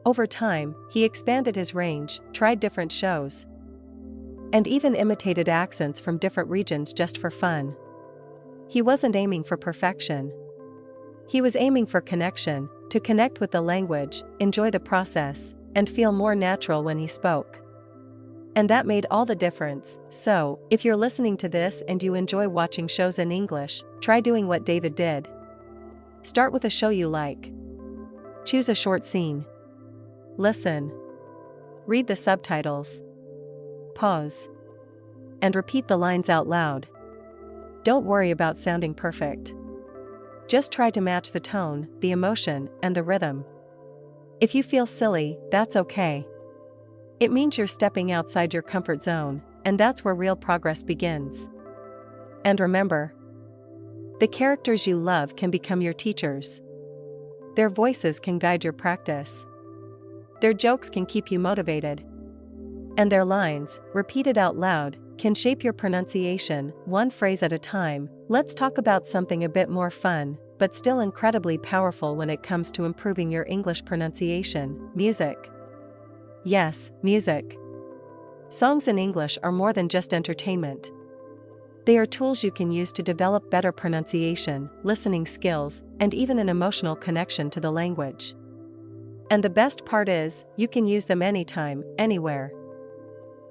Over time, he expanded his range, tried different shows, and even imitated accents from different regions just for fun. He wasn't aiming for perfection. He was aiming for connection, to connect with the language, enjoy the process, and feel more natural when he spoke. And that made all the difference. So, if you're listening to this and you enjoy watching shows in English, try doing what David did. Start with a show you like. Choose a short scene. Listen. Read the subtitles. Pause. And repeat the lines out loud. Don't worry about sounding perfect. Just try to match the tone, the emotion, and the rhythm. If you feel silly, that's okay. It means you're stepping outside your comfort zone, and that's where real progress begins. And remember, the characters you love can become your teachers. Their voices can guide your practice. Their jokes can keep you motivated. And their lines, repeated out loud, can shape your pronunciation, one phrase at a time. Let's talk about something a bit more fun, but still incredibly powerful when it comes to improving your English pronunciation: music. Yes, music. Songs in English are more than just entertainment. They are tools you can use to develop better pronunciation, listening skills, and even an emotional connection to the language. And the best part is, you can use them anytime, anywhere.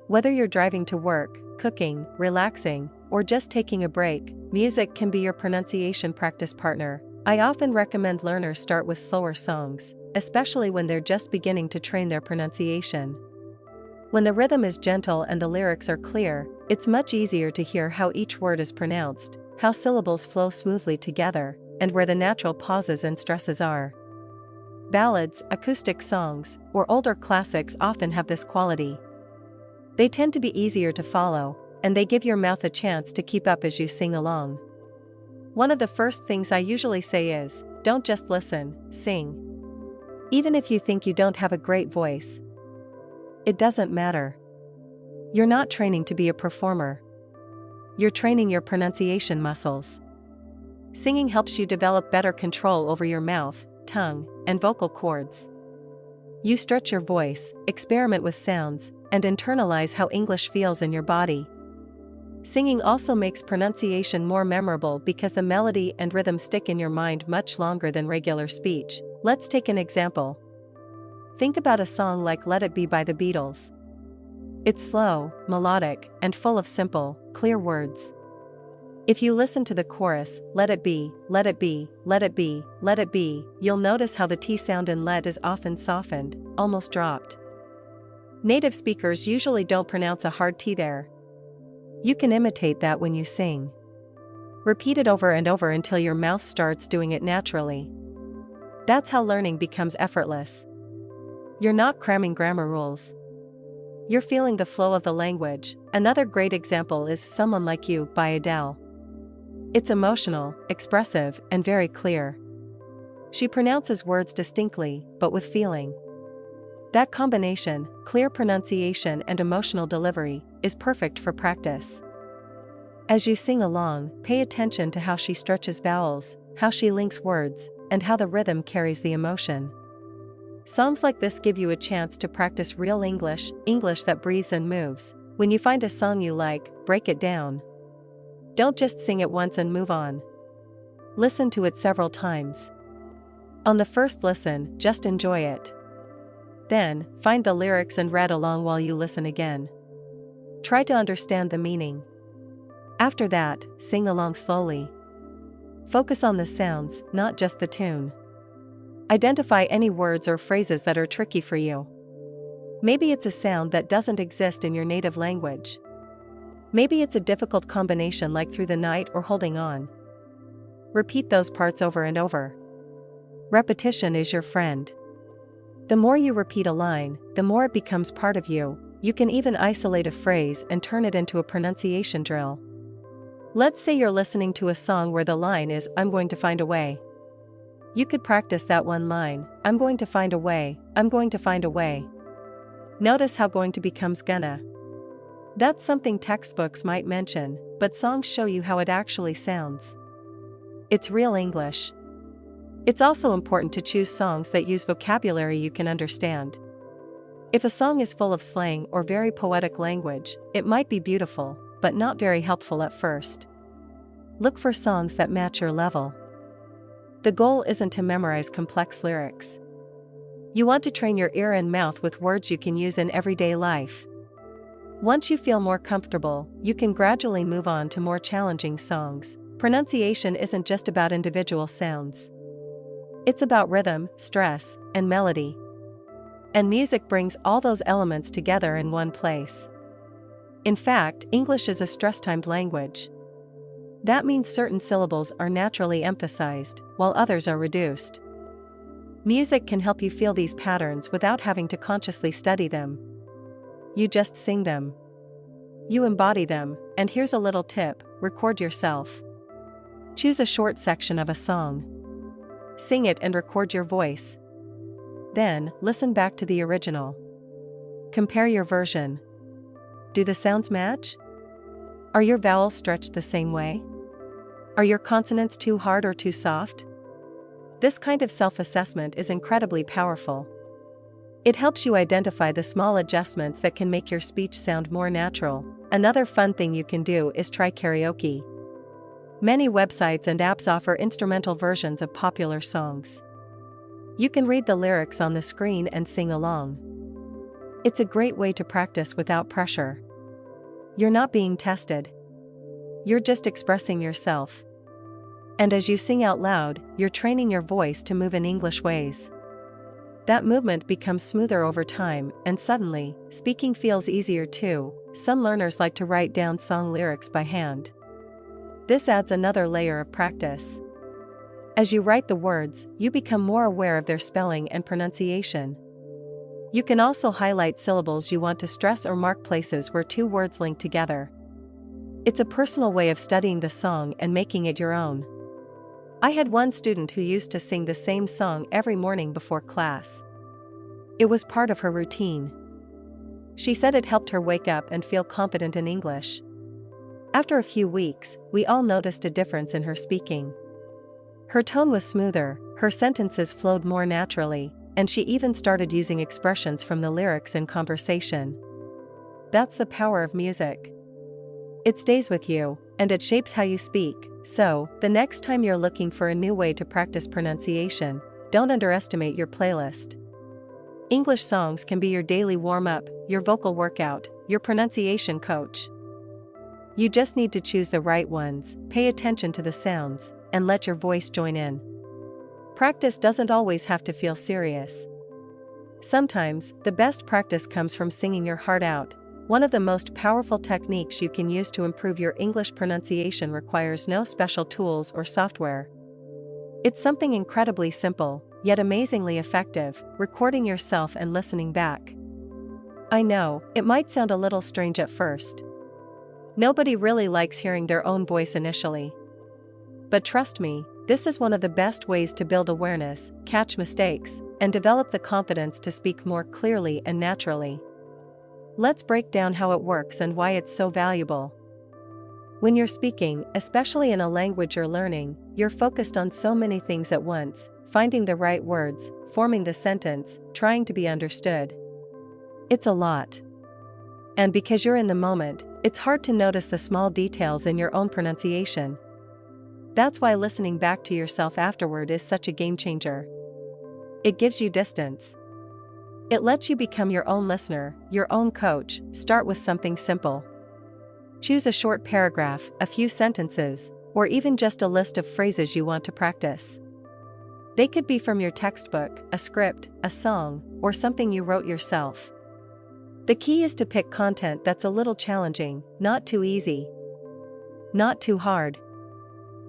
Whether you're driving to work, cooking, relaxing, or just taking a break, music can be your pronunciation practice partner. I often recommend learners start with slower songs, especially when they're just beginning to train their pronunciation. When the rhythm is gentle and the lyrics are clear, it's much easier to hear how each word is pronounced, how syllables flow smoothly together, and where the natural pauses and stresses are. Ballads, acoustic songs, or older classics often have this quality. They tend to be easier to follow, and they give your mouth a chance to keep up as you sing along. One of the first things I usually say is, don't just listen, sing. Even if you think you don't have a great voice, it doesn't matter. You're not training to be a performer. You're training your pronunciation muscles. Singing helps you develop better control over your mouth, tongue, and vocal cords. You stretch your voice, experiment with sounds, and internalize how English feels in your body. Singing also makes pronunciation more memorable because the melody and rhythm stick in your mind much longer than regular speech. Let's take an example. Think about a song like Let It Be by the Beatles. It's slow, melodic, and full of simple, clear words. If you listen to the chorus, let it be, let it be, let it be, let it be, you'll notice how the T sound in let is often softened, almost dropped. Native speakers usually don't pronounce a hard T there. You can imitate that when you sing. Repeat it over and over until your mouth starts doing it naturally. That's how learning becomes effortless. You're not cramming grammar rules. You're feeling the flow of the language. Another great example is Someone Like You by Adele. It's emotional, expressive, and very clear. She pronounces words distinctly, but with feeling. That combination, clear pronunciation and emotional delivery, is perfect for practice. As you sing along, pay attention to how she stretches vowels, how she links words, and how the rhythm carries the emotion. Songs like this give you a chance to practice real English, English that breathes and moves. When you find a song you like, break it down. Don't just sing it once and move on. Listen to it several times. On the first listen, just enjoy it. Then, find the lyrics and read along while you listen again. Try to understand the meaning. After that, sing along slowly. Focus on the sounds, not just the tune. Identify any words or phrases that are tricky for you. Maybe it's a sound that doesn't exist in your native language. Maybe it's a difficult combination like through the night or holding on. Repeat those parts over and over. Repetition is your friend. The more you repeat a line, the more it becomes part of you. You can even isolate a phrase and turn it into a pronunciation drill. Let's say you're listening to a song where the line is, I'm going to find a way. You could practice that one line, I'm going to find a way, I'm going to find a way. Notice how going to becomes gonna. That's something textbooks might mention, but songs show you how it actually sounds. It's real English. It's also important to choose songs that use vocabulary you can understand. If a song is full of slang or very poetic language, it might be beautiful, but not very helpful at first. Look for songs that match your level. The goal isn't to memorize complex lyrics. You want to train your ear and mouth with words you can use in everyday life. Once you feel more comfortable, you can gradually move on to more challenging songs. Pronunciation isn't just about individual sounds. It's about rhythm, stress, and melody. And music brings all those elements together in one place. In fact, English is a stress-timed language. That means certain syllables are naturally emphasized, while others are reduced. Music can help you feel these patterns without having to consciously study them. You just sing them. You embody them, and here's a little tip: record yourself. Choose a short section of a song. Sing it and record your voice. Then, listen back to the original. Compare your version. Do the sounds match? Are your vowels stretched the same way? Are your consonants too hard or too soft? This kind of self-assessment is incredibly powerful. It helps you identify the small adjustments that can make your speech sound more natural. Another fun thing you can do is try karaoke. Many websites and apps offer instrumental versions of popular songs. You can read the lyrics on the screen and sing along. It's a great way to practice without pressure. You're not being tested. You're just expressing yourself. And as you sing out loud, you're training your voice to move in English ways. That movement becomes smoother over time, and suddenly, speaking feels easier too. Some learners like to write down song lyrics by hand. This adds another layer of practice. As you write the words, you become more aware of their spelling and pronunciation. You can also highlight syllables you want to stress or mark places where two words link together. It's a personal way of studying the song and making it your own. I had one student who used to sing the same song every morning before class. It was part of her routine. She said it helped her wake up and feel confident in English. After a few weeks, we all noticed a difference in her speaking. Her tone was smoother, her sentences flowed more naturally, and she even started using expressions from the lyrics in conversation. That's the power of music. It stays with you, and it shapes how you speak. So, the next time you're looking for a new way to practice pronunciation, don't underestimate your playlist. English songs can be your daily warm-up, your vocal workout, your pronunciation coach. You just need to choose the right ones, pay attention to the sounds, and let your voice join in. Practice doesn't always have to feel serious. Sometimes, the best practice comes from singing your heart out. One of the most powerful techniques you can use to improve your English pronunciation requires no special tools or software. It's something incredibly simple, yet amazingly effective: recording yourself and listening back. I know, it might sound a little strange at first. Nobody really likes hearing their own voice initially. But trust me, this is one of the best ways to build awareness, catch mistakes, and develop the confidence to speak more clearly and naturally. Let's break down how it works and why it's so valuable. When you're speaking, especially in a language you're learning, you're focused on so many things at once: finding the right words, forming the sentence, trying to be understood. It's a lot. And because you're in the moment, it's hard to notice the small details in your own pronunciation. That's why listening back to yourself afterward is such a game changer. It gives you distance. It lets you become your own listener, your own coach. Start with something simple. Choose a short paragraph, a few sentences, or even just a list of phrases you want to practice. They could be from your textbook, a script, a song, or something you wrote yourself. The key is to pick content that's a little challenging, not too easy, not too hard.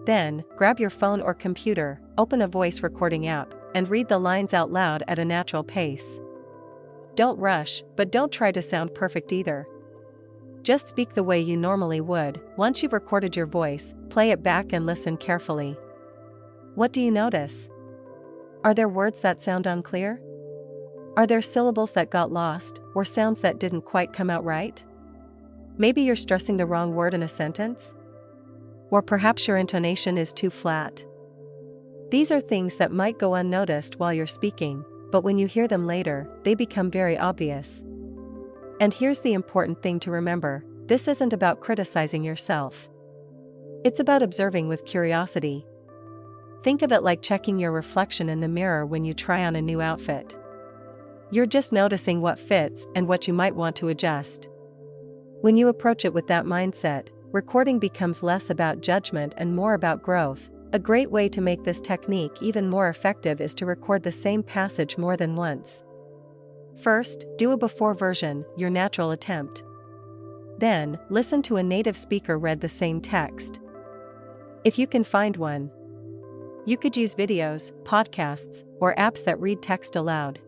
Then, grab your phone or computer, open a voice recording app, and read the lines out loud at a natural pace. Don't rush, but don't try to sound perfect either. Just speak the way you normally would. Once you've recorded your voice, play it back and listen carefully. What do you notice? Are there words that sound unclear? Are there syllables that got lost, or sounds that didn't quite come out right? Maybe you're stressing the wrong word in a sentence? Or perhaps your intonation is too flat. These are things that might go unnoticed while you're speaking, but when you hear them later, they become very obvious. And here's the important thing to remember: this isn't about criticizing yourself. It's about observing with curiosity. Think of it like checking your reflection in the mirror when you try on a new outfit. You're just noticing what fits and what you might want to adjust. When you approach it with that mindset, recording becomes less about judgment and more about growth. A great way to make this technique even more effective is to record the same passage more than once. First, do a before version, your natural attempt. Then, listen to a native speaker read the same text. If you can find one. You could use videos, podcasts, or apps that read text aloud.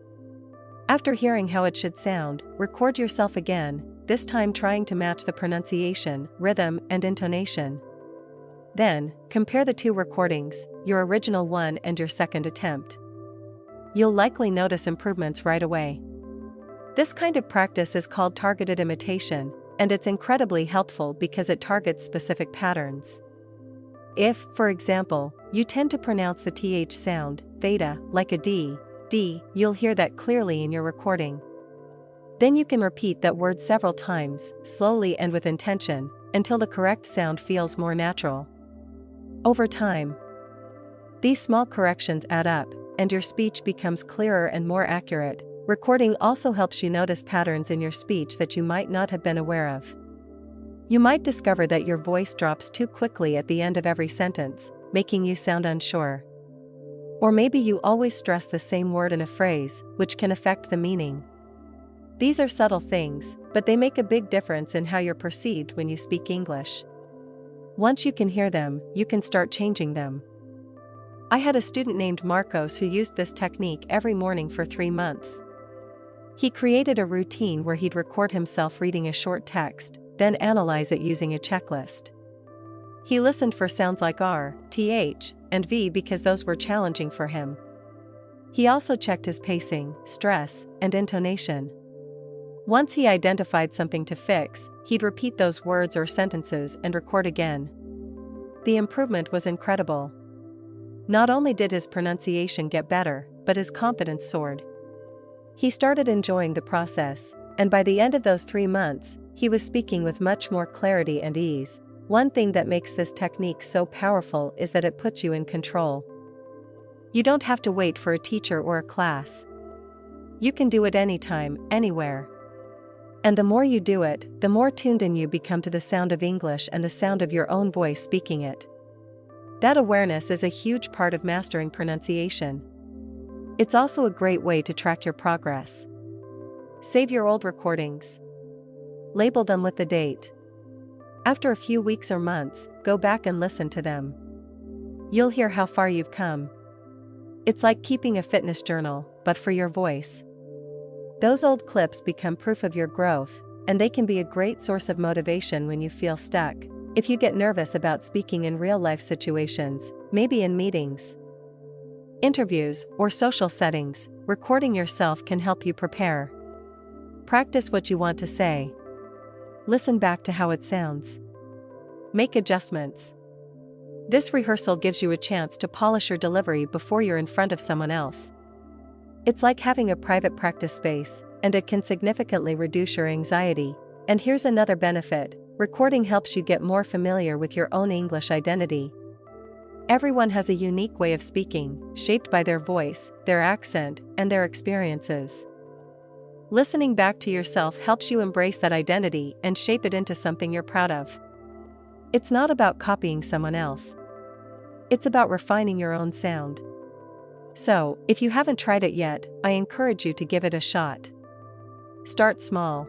After hearing how it should sound, record yourself again, this time trying to match the pronunciation, rhythm, and intonation. Then, compare the two recordings, your original one and your second attempt. You'll likely notice improvements right away. This kind of practice is called targeted imitation, and it's incredibly helpful because it targets specific patterns. If, for example, you tend to pronounce the th sound, theta, like a d, you'll hear that clearly in your recording. Then you can repeat that word several times, slowly and with intention, until the correct sound feels more natural. Over time, these small corrections add up, and your speech becomes clearer and more accurate. Recording also helps you notice patterns in your speech that you might not have been aware of. You might discover that your voice drops too quickly at the end of every sentence, making you sound unsure. Or maybe you always stress the same word in a phrase, which can affect the meaning. These are subtle things, but they make a big difference in how you're perceived when you speak English. Once you can hear them, you can start changing them. I had a student named Marcos who used this technique every morning for 3 months. He created a routine where he'd record himself reading a short text, then analyze it using a checklist. He listened for sounds like R, TH, and V because those were challenging for him. He also checked his pacing, stress, and intonation. Once he identified something to fix, he'd repeat those words or sentences and record again. The improvement was incredible. Not only did his pronunciation get better, but his confidence soared. He started enjoying the process, and by the end of those 3 months, he was speaking with much more clarity and ease. One thing that makes this technique so powerful is that it puts you in control. You don't have to wait for a teacher or a class. You can do it anytime, anywhere. And the more you do it, the more tuned in you become to the sound of English and the sound of your own voice speaking it. That awareness is a huge part of mastering pronunciation. It's also a great way to track your progress. Save your old recordings. Label them with the date. After a few weeks or months, go back and listen to them. You'll hear how far you've come. It's like keeping a fitness journal, but for your voice. Those old clips become proof of your growth, and they can be a great source of motivation when you feel stuck. If you get nervous about speaking in real-life situations, maybe in meetings, interviews, or social settings, recording yourself can help you prepare. Practice what you want to say. Listen back to how it sounds. Make adjustments. This rehearsal gives you a chance to polish your delivery before you're in front of someone else. It's like having a private practice space, and it can significantly reduce your anxiety. And here's another benefit: recording helps you get more familiar with your own English identity. Everyone has a unique way of speaking, shaped by their voice, their accent, and their experiences. Listening back to yourself helps you embrace that identity and shape it into something you're proud of. It's not about copying someone else. It's about refining your own sound. So, if you haven't tried it yet, I encourage you to give it a shot. Start small.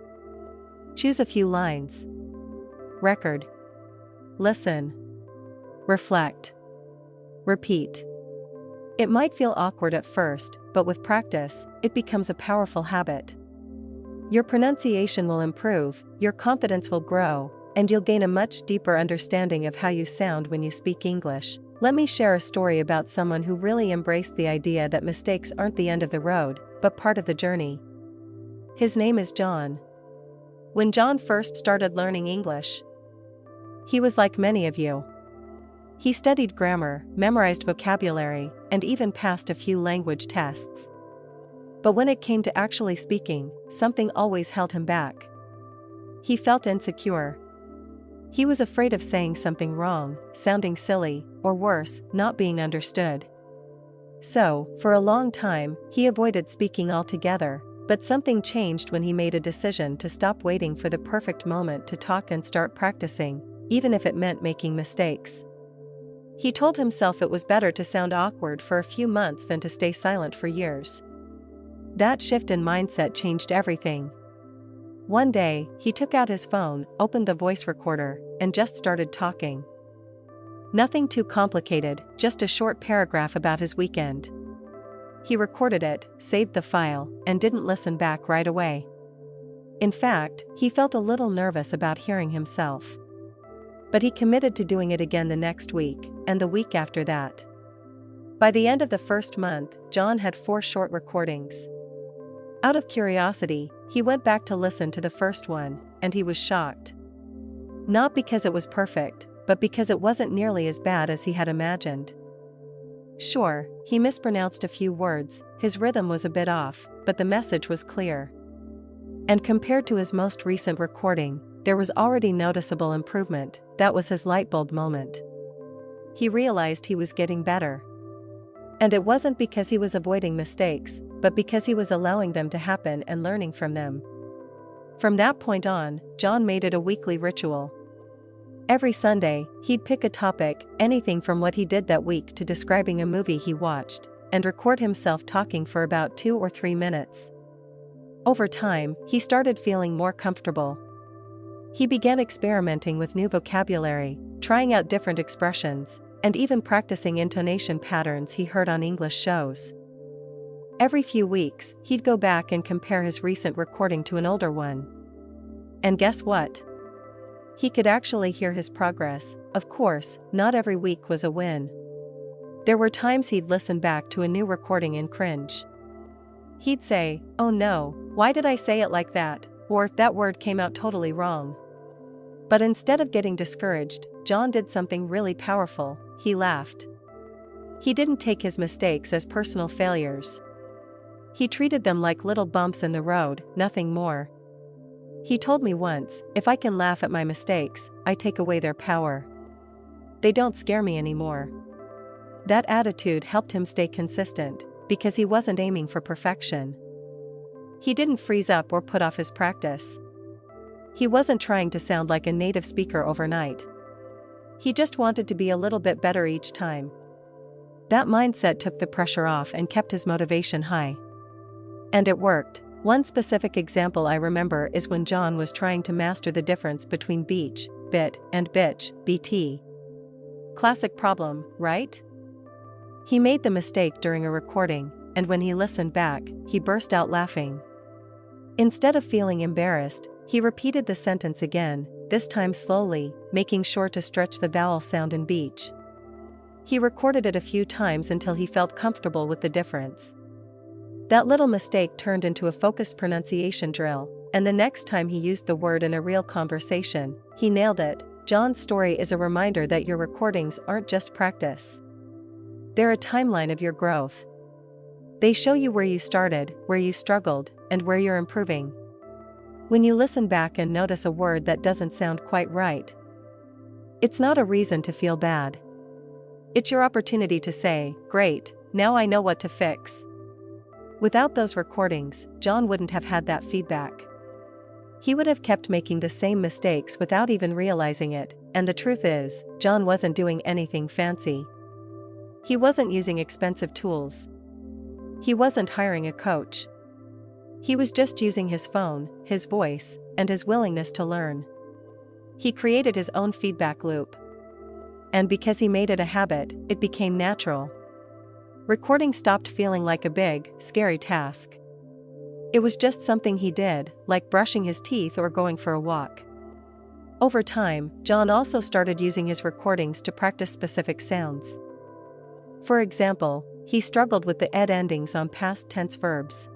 Choose a few lines. Record. Listen. Reflect. Repeat. It might feel awkward at first, but with practice, it becomes a powerful habit. Your pronunciation will improve, your confidence will grow, and you'll gain a much deeper understanding of how you sound when you speak English. Let me share a story about someone who really embraced the idea that mistakes aren't the end of the road, but part of the journey. His name is John. When John first started learning English, he was like many of you. He studied grammar, memorized vocabulary, and even passed a few language tests. But when it came to actually speaking, something always held him back. He felt insecure. He was afraid of saying something wrong, sounding silly, or worse, not being understood. So, for a long time, he avoided speaking altogether, but something changed when he made a decision to stop waiting for the perfect moment to talk and start practicing, even if it meant making mistakes. He told himself it was better to sound awkward for a few months than to stay silent for years. That shift in mindset changed everything. One day, he took out his phone, opened the voice recorder, and just started talking. Nothing too complicated, just a short paragraph about his weekend. He recorded it, saved the file, and didn't listen back right away. In fact, he felt a little nervous about hearing himself. But he committed to doing it again the next week, and the week after that. By the end of the first month, John had 4 short recordings. Out of curiosity, he went back to listen to the first one, and he was shocked. Not because it was perfect, but because it wasn't nearly as bad as he had imagined. Sure, he mispronounced a few words, his rhythm was a bit off, but the message was clear. And compared to his most recent recording, there was already noticeable improvement. That was his lightbulb moment. He realized he was getting better. And it wasn't because he was avoiding mistakes, but because he was allowing them to happen and learning from them. From that point on, John made it a weekly ritual. Every Sunday, he'd pick a topic, anything from what he did that week to describing a movie he watched, and record himself talking for about 2 or 3 minutes. Over time, he started feeling more comfortable. He began experimenting with new vocabulary, trying out different expressions, and even practicing intonation patterns he heard on English shows. Every few weeks, he'd go back and compare his recent recording to an older one. And guess what? He could actually hear his progress. Of course, not every week was a win. There were times he'd listen back to a new recording and cringe. He'd say, "Oh no, why did I say it like that?" Or, "That word came out totally wrong." But instead of getting discouraged, John did something really powerful. He laughed. He didn't take his mistakes as personal failures. He treated them like little bumps in the road, nothing more. He told me once, "If I can laugh at my mistakes, I take away their power. They don't scare me anymore." That attitude helped him stay consistent, because he wasn't aiming for perfection. He didn't freeze up or put off his practice. He wasn't trying to sound like a native speaker overnight. He just wanted to be a little bit better each time. That mindset took the pressure off and kept his motivation high. And it worked. One specific example I remember is when John was trying to master the difference between beach, bit, and bitch, bt. Classic problem, right? He made the mistake during a recording, and when he listened back, he burst out laughing. Instead of feeling embarrassed, he repeated the sentence again, this time slowly, making sure to stretch the vowel sound in beach. He recorded it a few times until he felt comfortable with the difference. That little mistake turned into a focused pronunciation drill, and the next time he used the word in a real conversation, he nailed it. John's story is a reminder that your recordings aren't just practice. They're a timeline of your growth. They show you where you started, where you struggled, and where you're improving. When you listen back and notice a word that doesn't sound quite right, it's not a reason to feel bad. It's your opportunity to say, "Great, now I know what to fix." Without those recordings, John wouldn't have had that feedback. He would have kept making the same mistakes without even realizing it, and the truth is, John wasn't doing anything fancy. He wasn't using expensive tools. He wasn't hiring a coach. He was just using his phone, his voice, and his willingness to learn. He created his own feedback loop. And because he made it a habit, it became natural. Recording stopped feeling like a big, scary task. It was just something he did, like brushing his teeth or going for a walk. Over time, John also started using his recordings to practice specific sounds. For example, he struggled with the ed endings on past tense verbs.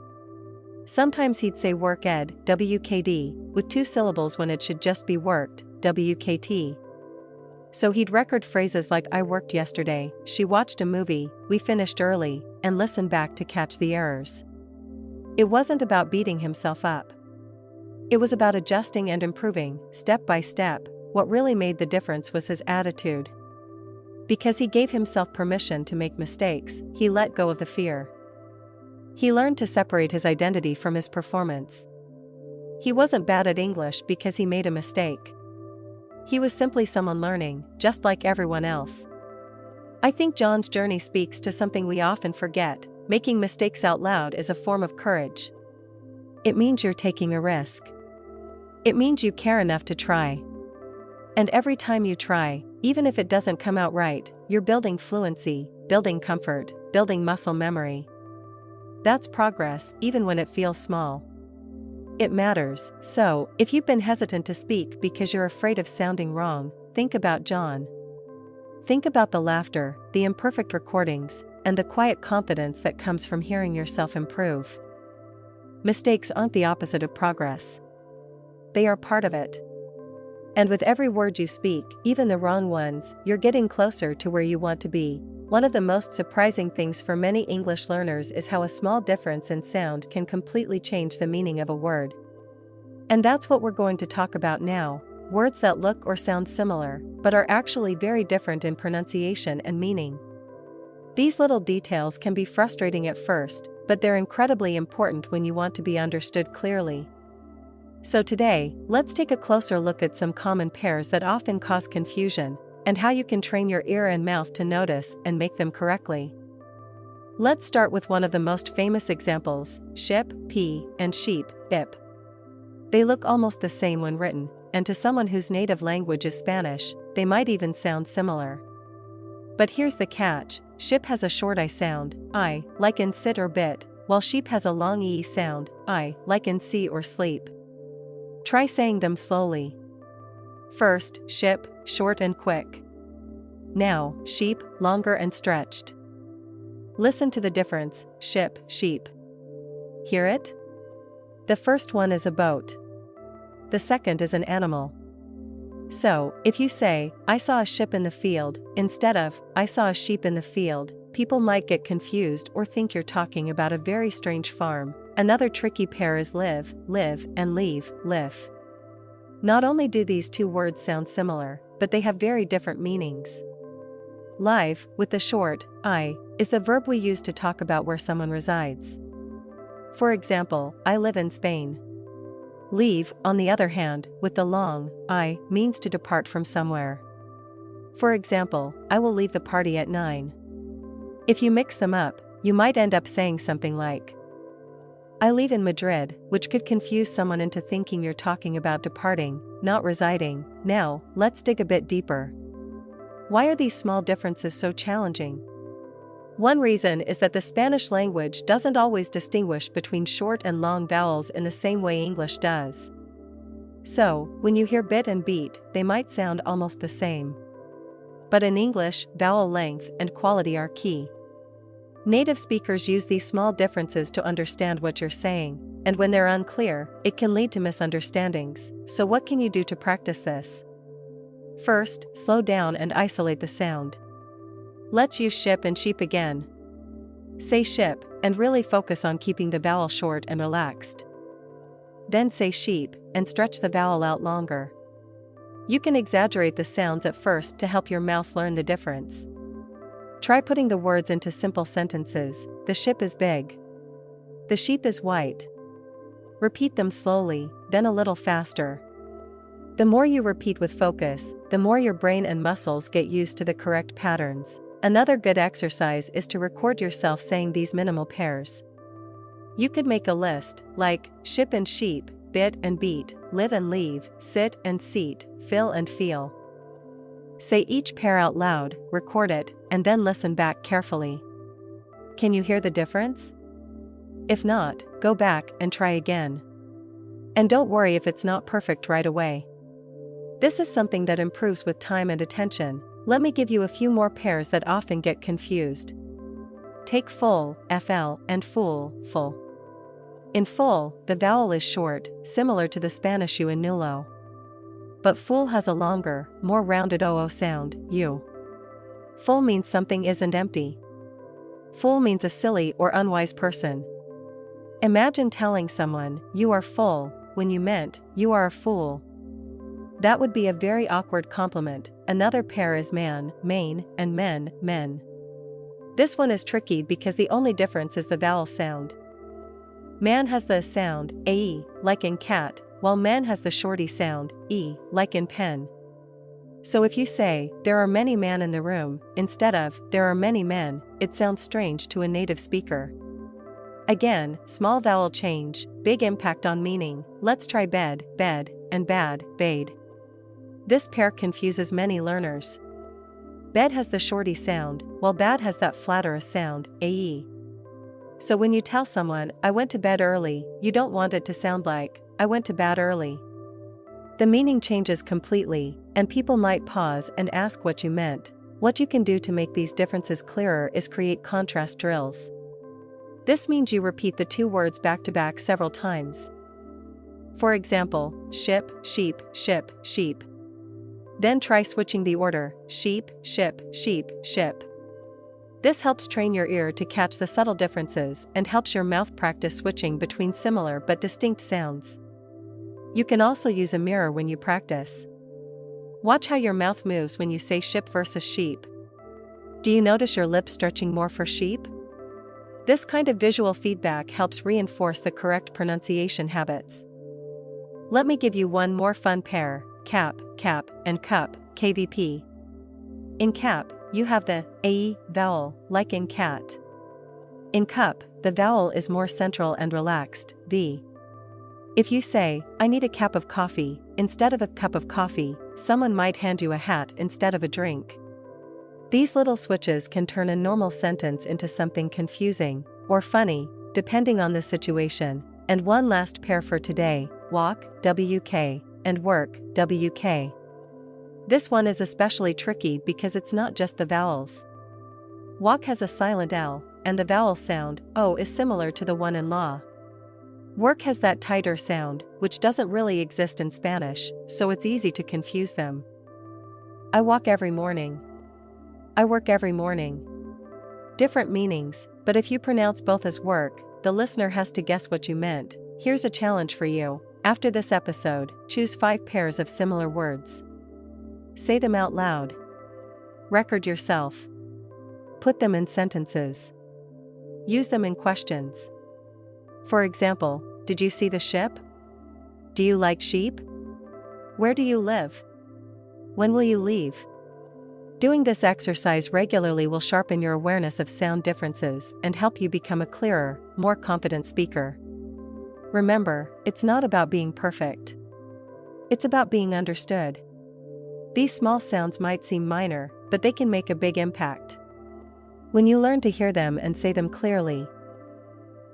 Sometimes he'd say worked, WKD, with 2 syllables when it should just be worked, WKT. So he'd record phrases like "I worked yesterday," "she watched a movie," "we finished early," and listen back to catch the errors. It wasn't about beating himself up. It was about adjusting and improving, step by step. What really made the difference was his attitude. Because he gave himself permission to make mistakes, he let go of the fear. He learned to separate his identity from his performance. He wasn't bad at English because he made a mistake. He was simply someone learning, just like everyone else. I think John's journey speaks to something we often forget: making mistakes out loud is a form of courage. It means you're taking a risk. It means you care enough to try. And every time you try, even if it doesn't come out right, you're building fluency, building comfort, building muscle memory. That's progress, even when it feels small. It matters, so, if you've been hesitant to speak because you're afraid of sounding wrong, think about John. Think about the laughter, the imperfect recordings, and the quiet confidence that comes from hearing yourself improve. Mistakes aren't the opposite of progress. They are part of it. And with every word you speak, even the wrong ones, you're getting closer to where you want to be. One of the most surprising things for many English learners is how a small difference in sound can completely change the meaning of a word. And that's what we're going to talk about now, words that look or sound similar, but are actually very different in pronunciation and meaning. These little details can be frustrating at first, but they're incredibly important when you want to be understood clearly. So today, let's take a closer look at some common pairs that often cause confusion, and how you can train your ear and mouth to notice and make them correctly. Let's start with one of the most famous examples, ship, p, and sheep, ip. They look almost the same when written, and to someone whose native language is Spanish, they might even sound similar. But here's the catch, ship has a short I sound, I, like in sit or bit, while sheep has a long e sound, I, like in see or sleep. Try saying them slowly. First, ship, short and quick. Now, sheep, longer and stretched. Listen to the difference, ship, sheep. Hear it? The first one is a boat. The second is an animal. So, if you say, I saw a ship in the field, instead of, I saw a sheep in the field, people might get confused or think you're talking about a very strange farm. Another tricky pair is live, and leave, live. Not only do these two words sound similar, but they have very different meanings. Live, with the short, I, is the verb we use to talk about where someone resides. For example, I live in Spain. Leave, on the other hand, with the long, I, means to depart from somewhere. For example, I will leave the party at 9. If you mix them up, you might end up saying something like, I leave in Madrid, which could confuse someone into thinking you're talking about departing, not residing. Now, let's dig a bit deeper. Why are these small differences so challenging? One reason is that the Spanish language doesn't always distinguish between short and long vowels in the same way English does. So, when you hear bit and beat, they might sound almost the same. But in English, vowel length and quality are key. Native speakers use these small differences to understand what you're saying, and when they're unclear, it can lead to misunderstandings. So what can you do to practice this? First, slow down and isolate the sound. Let's use ship and sheep again. Say ship, and really focus on keeping the vowel short and relaxed. Then say sheep, and stretch the vowel out longer. You can exaggerate the sounds at first to help your mouth learn the difference. Try putting the words into simple sentences. The ship is big. The sheep is white. Repeat them slowly, then a little faster. The more you repeat with focus, the more your brain and muscles get used to the correct patterns. Another good exercise is to record yourself saying these minimal pairs. You could make a list, like, ship and sheep, bit and beat, live and leave, sit and seat, fill and feel. Say each pair out loud, record it, and then listen back carefully. Can you hear the difference? If not, go back and try again. And don't worry if it's not perfect right away. This is something that improves with time and attention. Let me give you a few more pairs that often get confused. Take full, fl, and fool, full. In full, the vowel is short, similar to the Spanish u in nulo. But fool has a longer, more rounded oo sound, u. Full means something isn't empty. Fool means a silly or unwise person. Imagine telling someone, you are full, when you meant, you are a fool. That would be a very awkward compliment. Another pair is man, main, and men, men. This one is tricky because the only difference is the vowel sound. Man has the sound, ae, like in cat, while men has the shorty sound, e, like in pen. So if you say, there are many men in the room, instead of, there are many men, it sounds strange to a native speaker. Again, small vowel change, big impact on meaning. Let's try bed, bed, and bad, bade. This pair confuses many learners. Bed has the shorty sound, while bad has that flatter sound, ae. So when you tell someone, "I went to bed early," you don't want it to sound like, "I went to bed early." The meaning changes completely, and people might pause and ask what you meant. What you can do to make these differences clearer is create contrast drills. This means you repeat the two words back to back several times. For example, ship, sheep, ship, sheep. Then try switching the order, sheep, ship, sheep, ship. This helps train your ear to catch the subtle differences and helps your mouth practice switching between similar but distinct sounds. You can also use a mirror when you practice. Watch how your mouth moves when you say ship versus sheep. Do you notice your lips stretching more for sheep? This kind of visual feedback helps reinforce the correct pronunciation habits. Let me give you one more fun pair, cap, cap, and cup, KVP. In cap, you have the AE vowel, like in cat. In cup, the vowel is more central and relaxed, V. If you say, "I need a cup of coffee," instead of a cup of coffee, someone might hand you a hat instead of a drink. These little switches can turn a normal sentence into something confusing or funny, depending on the situation. And one last pair for today, walk, WK, and work, WK. This one is especially tricky because it's not just the vowels. Walk has a silent L, and the vowel sound, O, is similar to the one in law. Work has that tighter sound, which doesn't really exist in Spanish, so it's easy to confuse them. I walk every morning. I work every morning. Different meanings, but if you pronounce both as work, the listener has to guess what you meant. Here's a challenge for you. After this episode, choose 5 pairs of similar words. Say them out loud. Record yourself. Put them in sentences. Use them in questions. For example, did you see the ship? Do you like sheep? Where do you live? When will you leave? Doing this exercise regularly will sharpen your awareness of sound differences and help you become a clearer, more confident speaker. Remember, it's not about being perfect. It's about being understood. These small sounds might seem minor, but they can make a big impact. When you learn to hear them and say them clearly,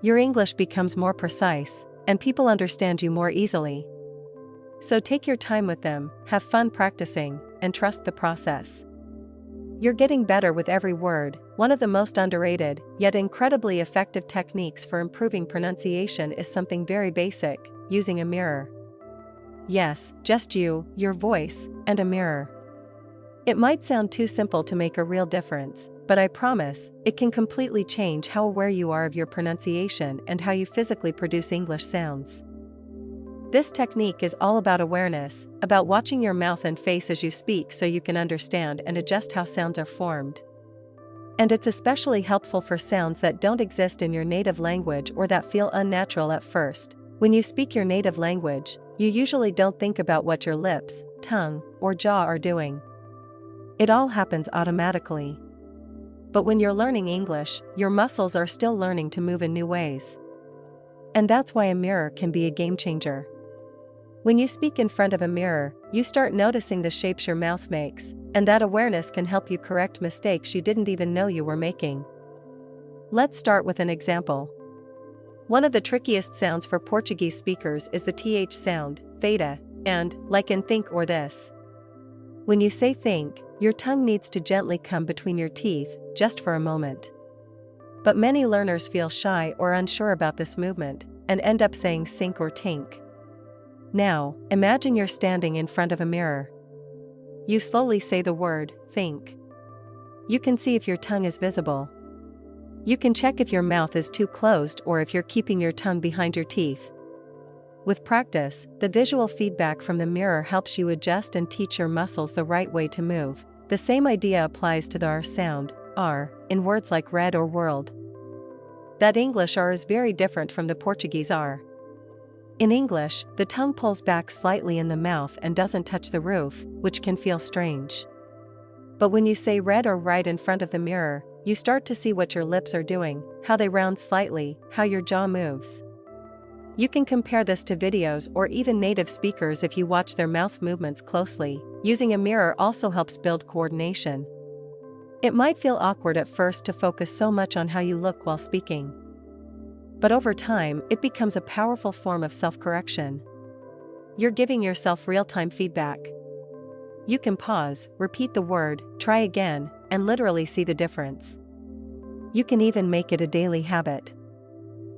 your English becomes more precise, and people understand you more easily. So take your time with them, have fun practicing, and trust the process. You're getting better with every word. One of the most underrated, yet incredibly effective techniques for improving pronunciation is something very basic, using a mirror. Yes, just you, your voice, and a mirror. It might sound too simple to make a real difference, but I promise, it can completely change how aware you are of your pronunciation and how you physically produce English sounds. This technique is all about awareness, about watching your mouth and face as you speak so you can understand and adjust how sounds are formed. And it's especially helpful for sounds that don't exist in your native language or that feel unnatural at first. When you speak your native language, you usually don't think about what your lips, tongue, or jaw are doing. It all happens automatically. But when you're learning English, your muscles are still learning to move in new ways. And that's why a mirror can be a game changer. When you speak in front of a mirror, you start noticing the shapes your mouth makes, and that awareness can help you correct mistakes you didn't even know you were making. Let's start with an example. One of the trickiest sounds for Portuguese speakers is the TH sound, theta, and, like in think or this. When you say think, your tongue needs to gently come between your teeth, just for a moment. But many learners feel shy or unsure about this movement, and end up saying sink or tink. Now, imagine you're standing in front of a mirror. You slowly say the word, think. You can see if your tongue is visible. You can check if your mouth is too closed or if you're keeping your tongue behind your teeth. With practice, the visual feedback from the mirror helps you adjust and teach your muscles the right way to move. The same idea applies to the R sound, R, in words like red or world. That English R is very different from the Portuguese R. In English, the tongue pulls back slightly in the mouth and doesn't touch the roof, which can feel strange. But when you say red or right in front of the mirror, you start to see what your lips are doing, how they round slightly, how your jaw moves. You can compare this to videos or even native speakers if you watch their mouth movements closely. Using a mirror also helps build coordination. It might feel awkward at first to focus so much on how you look while speaking. But over time, it becomes a powerful form of self-correction. You're giving yourself real-time feedback. You can pause, repeat the word, try again, and literally see the difference. You can even make it a daily habit.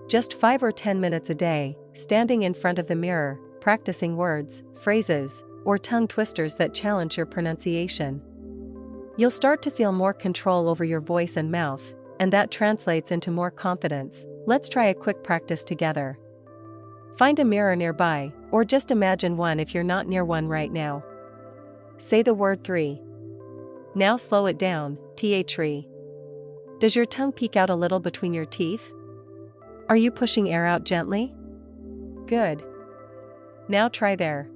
Just 5 or 10 minutes a day, standing in front of the mirror, practicing words, phrases, or tongue twisters that challenge your pronunciation. You'll start to feel more control over your voice and mouth, and that translates into more confidence. Let's try a quick practice together. Find a mirror nearby, or just imagine one if you're not near one right now. Say the word 3. Now slow it down, th-3. Does your tongue peek out a little between your teeth? Are you pushing air out gently? Good. Now try there.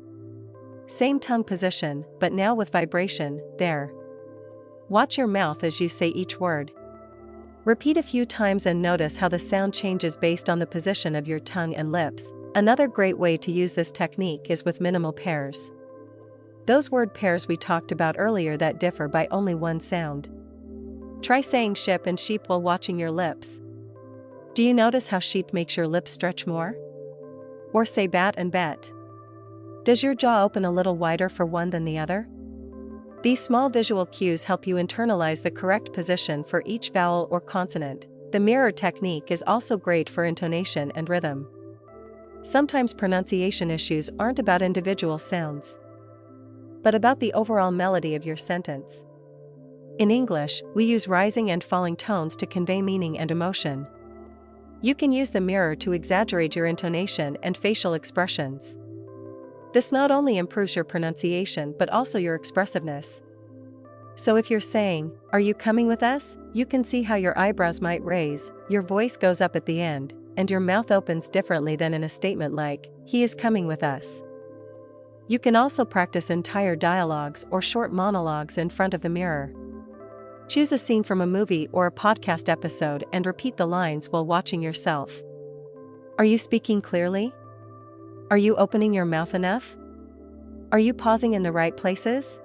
Same tongue position, but now with vibration, there. Watch your mouth as you say each word. Repeat a few times and notice how the sound changes based on the position of your tongue and lips. Another great way to use this technique is with minimal pairs. Those word pairs we talked about earlier that differ by only one sound. Try saying ship and sheep while watching your lips. Do you notice how sheep makes your lips stretch more? Or say bat and bet. Does your jaw open a little wider for one than the other? These small visual cues help you internalize the correct position for each vowel or consonant. The mirror technique is also great for intonation and rhythm. Sometimes pronunciation issues aren't about individual sounds, but about the overall melody of your sentence. In English, we use rising and falling tones to convey meaning and emotion. You can use the mirror to exaggerate your intonation and facial expressions. This not only improves your pronunciation but also your expressiveness. So if you're saying, "Are you coming with us?" you can see how your eyebrows might raise, your voice goes up at the end, and your mouth opens differently than in a statement like, "He is coming with us." You can also practice entire dialogues or short monologues in front of the mirror. Choose a scene from a movie or a podcast episode and repeat the lines while watching yourself. Are you speaking clearly? Are you opening your mouth enough? Are you pausing in the right places?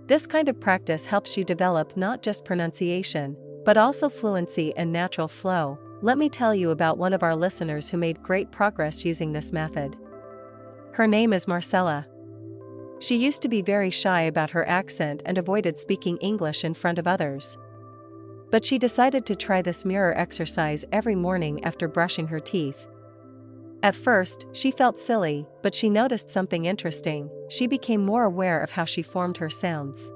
This kind of practice helps you develop not just pronunciation, but also fluency and natural flow. Let me tell you about one of our listeners who made great progress using this method. Her name is Marcella. She used to be very shy about her accent and avoided speaking English in front of others. But she decided to try this mirror exercise every morning after brushing her teeth. At first, she felt silly, but she noticed something interesting. She became more aware of how she formed her sounds.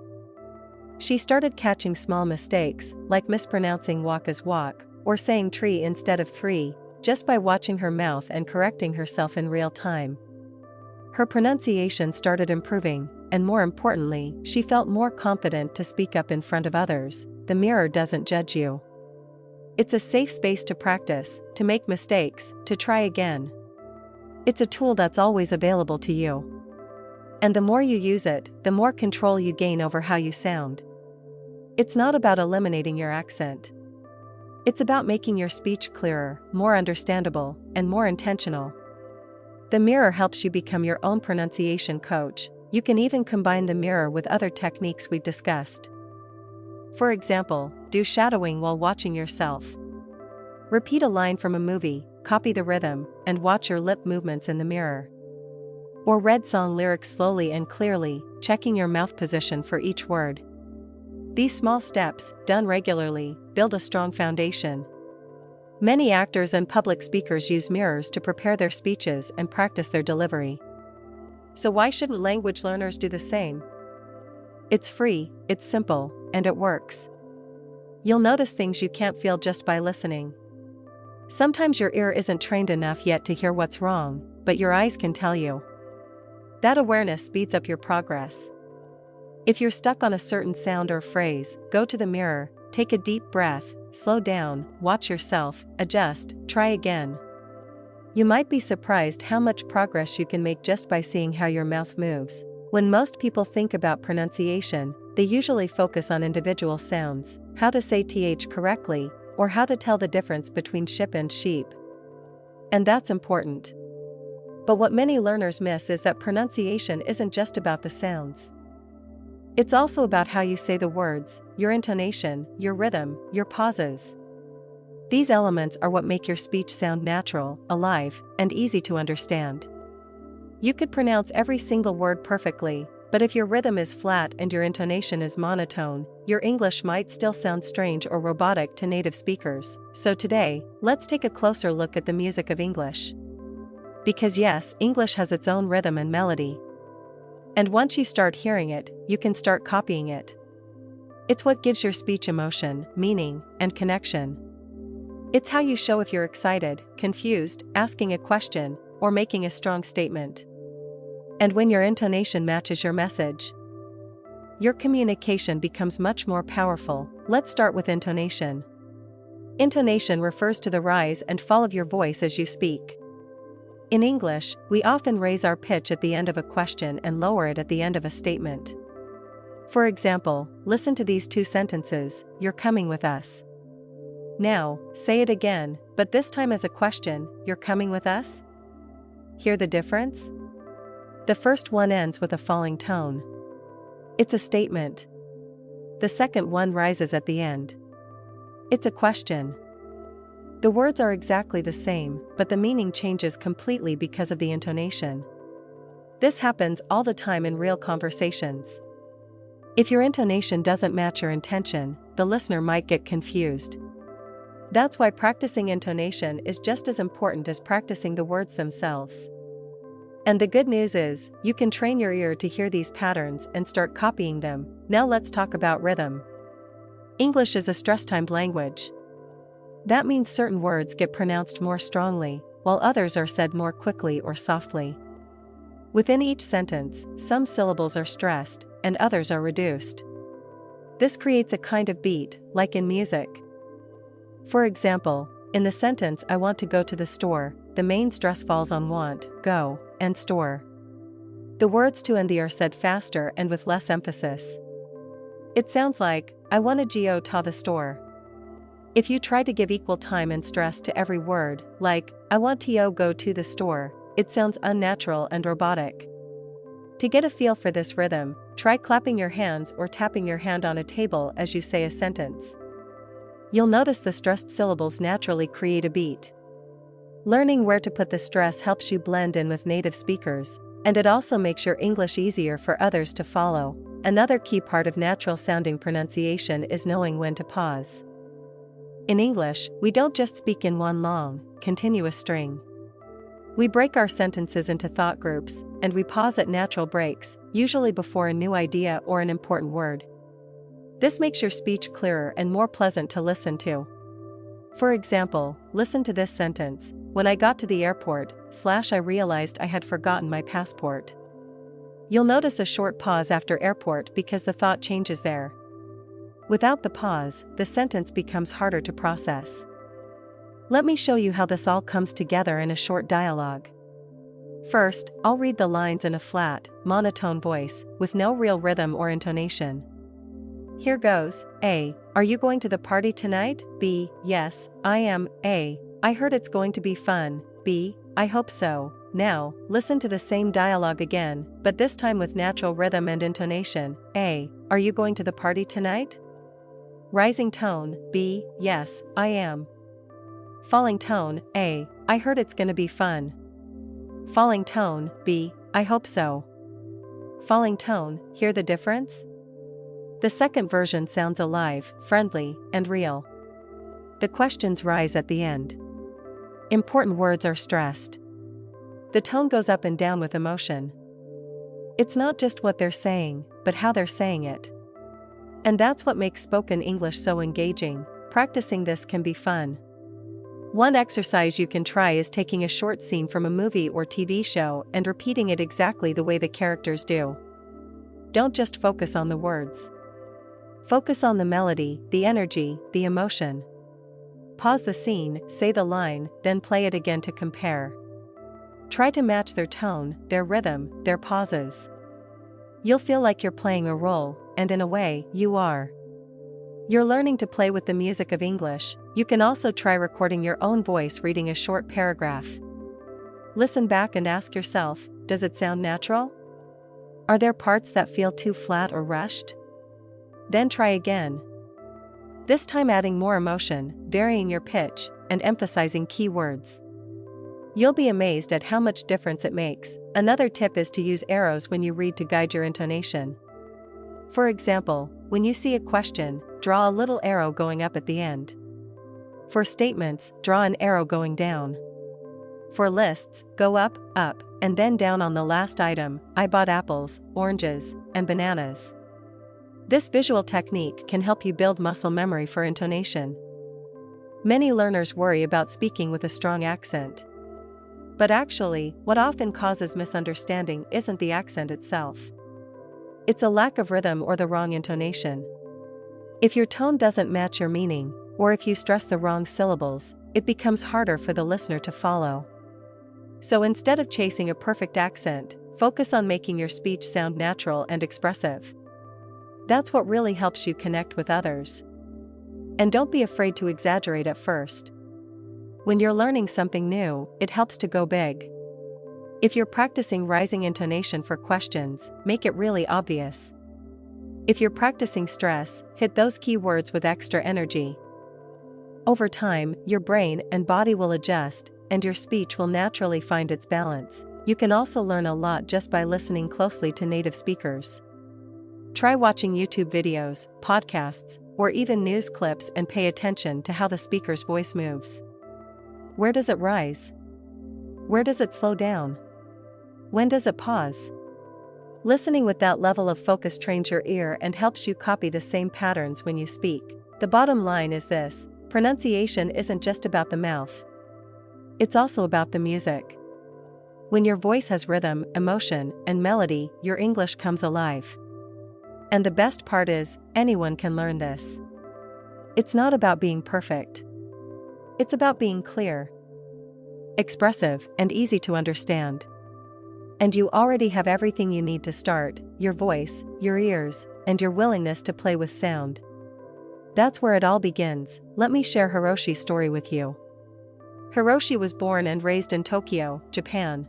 She started catching small mistakes, like mispronouncing walk as walk, or saying tree instead of 3, just by watching her mouth and correcting herself in real time. Her pronunciation started improving, and more importantly, she felt more confident to speak up in front of others. The mirror doesn't judge you. It's a safe space to practice, to make mistakes, to try again. It's a tool that's always available to you. And the more you use it, the more control you gain over how you sound. It's not about eliminating your accent. It's about making your speech clearer, more understandable, and more intentional. The mirror helps you become your own pronunciation coach. You can even combine the mirror with other techniques we've discussed. For example, do shadowing while watching yourself. Repeat a line from a movie, copy the rhythm, and watch your lip movements in the mirror. Or read song lyrics slowly and clearly, checking your mouth position for each word. These small steps, done regularly, build a strong foundation. Many actors and public speakers use mirrors to prepare their speeches and practice their delivery. So why shouldn't language learners do the same? It's free, it's simple, and it works. You'll notice things you can't feel just by listening. Sometimes your ear isn't trained enough yet to hear what's wrong, but your eyes can tell you. That awareness speeds up your progress. If you're stuck on a certain sound or phrase, go to the mirror, take a deep breath, slow down, watch yourself, adjust, try again. You might be surprised how much progress you can make just by seeing how your mouth moves. When most people think about pronunciation, they usually focus on individual sounds, how to say th correctly, or how to tell the difference between ship and sheep. And that's important. But what many learners miss is that pronunciation isn't just about the sounds. It's also about how you say the words, your intonation, your rhythm, your pauses. These elements are what make your speech sound natural, alive, and easy to understand. You could pronounce every single word perfectly, but if your rhythm is flat and your intonation is monotone, your English might still sound strange or robotic to native speakers. So today, let's take a closer look at the music of English. Because yes, English has its own rhythm and melody. And once you start hearing it, you can start copying it. It's what gives your speech emotion, meaning, and connection. It's how you show if you're excited, confused, asking a question, or making a strong statement. And when your intonation matches your message, your communication becomes much more powerful. Let's start with intonation. Intonation refers to the rise and fall of your voice as you speak. In English, we often raise our pitch at the end of a question and lower it at the end of a statement. For example, listen to these two sentences, "You're coming with us." Now, say it again, but this time as a question, "You're coming with us?" Hear the difference? The first one ends with a falling tone. It's a statement. The second one rises at the end. It's a question. The words are exactly the same, but the meaning changes completely because of the intonation. This happens all the time in real conversations. If your intonation doesn't match your intention, the listener might get confused. That's why practicing intonation is just as important as practicing the words themselves. And the good news is, you can train your ear to hear these patterns and start copying them. Now let's talk about rhythm. English is a stress-timed language. That means certain words get pronounced more strongly, while others are said more quickly or softly. Within each sentence, some syllables are stressed, and others are reduced. This creates a kind of beat, like in music. For example, in the sentence "I want to go to the store," the main stress falls on want, go, and store. The words to and the are said faster and with less emphasis. It sounds like, "I want to go to the store." If you try to give equal time and stress to every word, like, "I want to go to the store," it sounds unnatural and robotic. To get a feel for this rhythm, try clapping your hands or tapping your hand on a table as you say a sentence. You'll notice the stressed syllables naturally create a beat. Learning where to put the stress helps you blend in with native speakers, and it also makes your English easier for others to follow. Another key part of natural-sounding pronunciation is knowing when to pause. In English, we don't just speak in one long, continuous string. We break our sentences into thought groups, and we pause at natural breaks, usually before a new idea or an important word. This makes your speech clearer and more pleasant to listen to. For example, listen to this sentence, "When I got to the airport, I realized I had forgotten my passport." You'll notice a short pause after airport because the thought changes there. Without the pause, the sentence becomes harder to process. Let me show you how this all comes together in a short dialogue. First, I'll read the lines in a flat, monotone voice, with no real rhythm or intonation. Here goes. A. Are you going to the party tonight? B. Yes, I am. A. I heard it's going to be fun. B. I hope so. Now, listen to the same dialogue again, but this time with natural rhythm and intonation. A. Are you going to the party tonight? Rising tone. B. Yes, I am. Falling tone. A. I heard it's gonna be fun. Falling tone. B. I hope so. Falling tone. Hear the difference? The second version sounds alive, friendly, and real. The questions rise at the end. Important words are stressed. The tone goes up and down with emotion. It's not just what they're saying, but how they're saying it. And that's what makes spoken English so engaging. Practicing this can be fun. One exercise you can try is taking a short scene from a movie or TV show and repeating it exactly the way the characters do. Don't just focus on the words. Focus on the melody, the energy, the emotion. Pause the scene, say the line, then play it again to compare. Try to match their tone, their rhythm, their pauses. You'll feel like you're playing a role, and in a way, you are. You're learning to play with the music of English. You can also try recording your own voice reading a short paragraph. Listen back and ask yourself, does it sound natural? Are there parts that feel too flat or rushed? Then try again. this time adding more emotion, varying your pitch, and emphasizing key words. You'll be amazed at how much difference it makes. Another tip is to use arrows when you read to guide your intonation. For example, when you see a question, draw a little arrow going up at the end. For statements, draw an arrow going down. For lists, go up, up, and then down on the last item. I bought apples, oranges, and bananas. This visual technique can help you build muscle memory for intonation. Many learners worry about speaking with a strong accent. But actually, what often causes misunderstanding isn't the accent itself. It's a lack of rhythm or the wrong intonation. If your tone doesn't match your meaning, or if you stress the wrong syllables, it becomes harder for the listener to follow. So instead of chasing a perfect accent, focus on making your speech sound natural and expressive. That's what really helps you connect with others. And don't be afraid to exaggerate at first. When you're learning something new, it helps to go big. If you're practicing rising intonation for questions, make it really obvious. If you're practicing stress, hit those key words with extra energy. Over time, your brain and body will adjust, and your speech will naturally find its balance. You can also learn a lot just by listening closely to native speakers. Try watching YouTube videos, podcasts, or even news clips and pay attention to how the speaker's voice moves. Where does it rise? Where does it slow down? When does it pause? Listening with that level of focus trains your ear and helps you copy the same patterns when you speak. The bottom line is this: pronunciation isn't just about the mouth. It's also about the music. When your voice has rhythm, emotion, and melody, your English comes alive. And the best part is, anyone can learn this. It's not about being perfect. It's about being clear, expressive, and easy to understand. And you already have everything you need to start: your voice, your ears, and your willingness to play with sound. That's where it all begins. Let me share Hiroshi's story with you. Hiroshi was born and raised in Tokyo, Japan.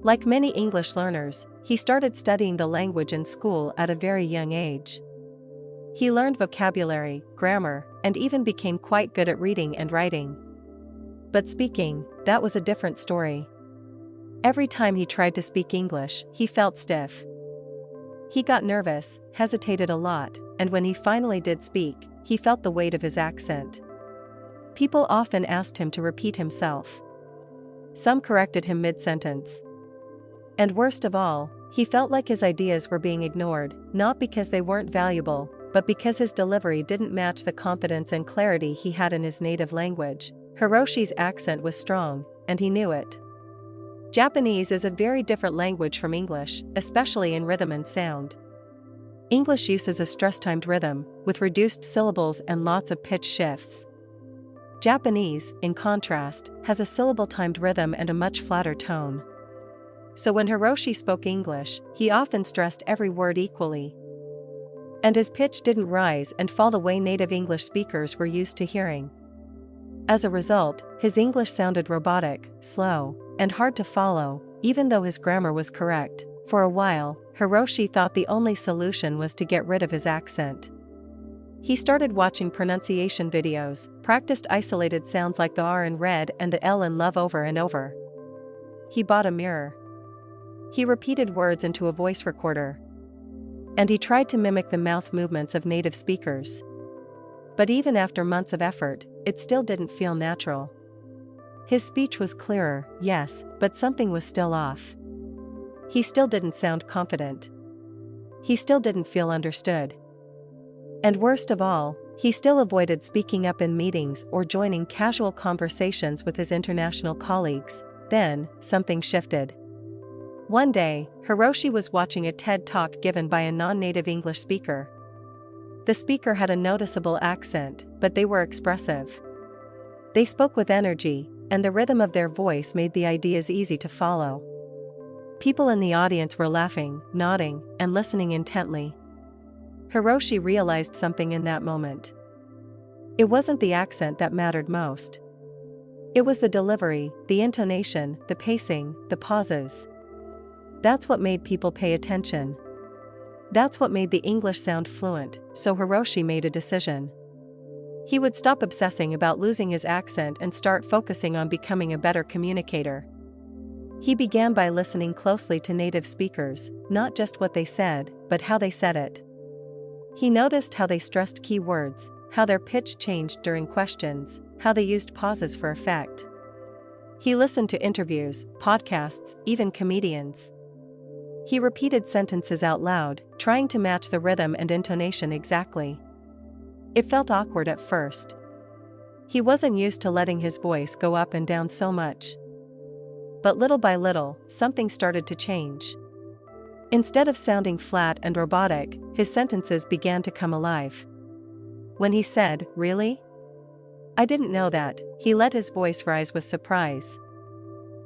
Like many English learners, he started studying the language in school at a very young age. He learned vocabulary, grammar, and even became quite good at reading and writing. But speaking, that was a different story. Every time he tried to speak English, he felt stiff. He got nervous, hesitated a lot, and when he finally did speak, he felt the weight of his accent. People often asked him to repeat himself. Some corrected him mid-sentence. And worst of all, he felt like his ideas were being ignored, not because they weren't valuable, but because his delivery didn't match the confidence and clarity he had in his native language. Hiroshi's accent was strong, and he knew it. Japanese is a very different language from English, especially in rhythm and sound. English uses a stress-timed rhythm, with reduced syllables and lots of pitch shifts. Japanese, in contrast, has a syllable-timed rhythm and a much flatter tone. So when Hiroshi spoke English, he often stressed every word equally. And his pitch didn't rise and fall the way native English speakers were used to hearing. As a result, his English sounded robotic, slow, and hard to follow, even though his grammar was correct. For a while, Hiroshi thought the only solution was to get rid of his accent. He started watching pronunciation videos, practiced isolated sounds like the R in red and the L in love over and over. He bought a mirror. He repeated words into a voice recorder. And he tried to mimic the mouth movements of native speakers. But even after months of effort, it still didn't feel natural. His speech was clearer, yes, but something was still off. He still didn't sound confident. He still didn't feel understood. And worst of all, he still avoided speaking up in meetings or joining casual conversations with his international colleagues. Then, something shifted. One day, Hiroshi was watching a TED Talk given by a non-native English speaker. The speaker had a noticeable accent, but they were expressive. They spoke with energy, and the rhythm of their voice made the ideas easy to follow. People in the audience were laughing, nodding, and listening intently. Hiroshi realized something in that moment. It wasn't the accent that mattered most. It was the delivery, the intonation, the pacing, the pauses. That's what made people pay attention. That's what made the English sound fluent, so Hiroshi made a decision. He would stop obsessing about losing his accent and start focusing on becoming a better communicator. He began by listening closely to native speakers, not just what they said, but how they said it. He noticed how they stressed key words, how their pitch changed during questions, how they used pauses for effect. He listened to interviews, podcasts, even comedians. He repeated sentences out loud, trying to match the rhythm and intonation exactly. It felt awkward at first. He wasn't used to letting his voice go up and down so much. But little by little, something started to change. Instead of sounding flat and robotic, his sentences began to come alive. When he said, "Really? I didn't know that," he let his voice rise with surprise.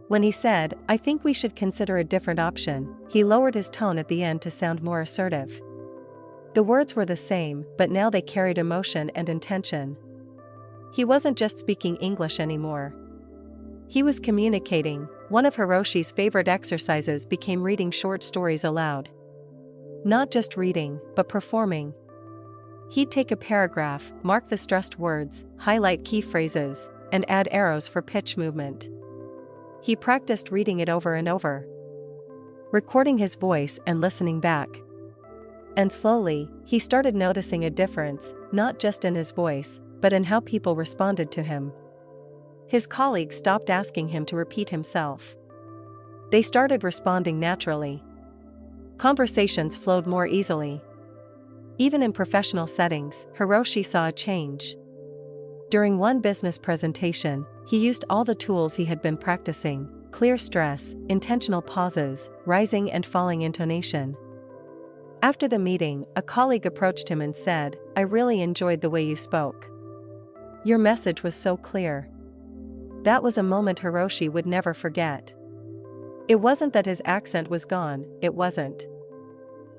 When he said, "I think we should consider a different option," he lowered his tone at the end to sound more assertive. The words were the same, but now they carried emotion and intention. He wasn't just speaking English anymore. He was communicating. One of Hiroshi's favorite exercises became reading short stories aloud. Not just reading, but performing. He'd take a paragraph, mark the stressed words, highlight key phrases, and add arrows for pitch movement. He practiced reading it over and over, recording his voice and listening back. And slowly, he started noticing a difference, not just in his voice, but in how people responded to him. His colleagues stopped asking him to repeat himself. They started responding naturally. Conversations flowed more easily. Even in professional settings, Hiroshi saw a change. During one business presentation, he used all the tools he had been practicing: clear stress, intentional pauses, rising and falling intonation. After the meeting, a colleague approached him and said, "I really enjoyed the way you spoke. Your message was so clear." That was a moment Hiroshi would never forget. It wasn't that his accent was gone, it wasn't.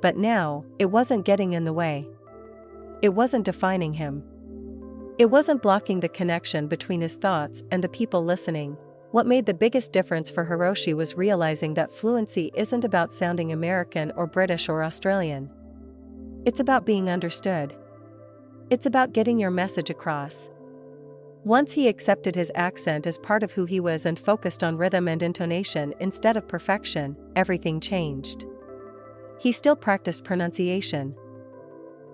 But now, it wasn't getting in the way. It wasn't defining him. It wasn't blocking the connection between his thoughts and the people listening. What made the biggest difference for Hiroshi was realizing that fluency isn't about sounding American or British or Australian. It's about being understood. It's about getting your message across. Once he accepted his accent as part of who he was and focused on rhythm and intonation instead of perfection, everything changed. He still practiced pronunciation,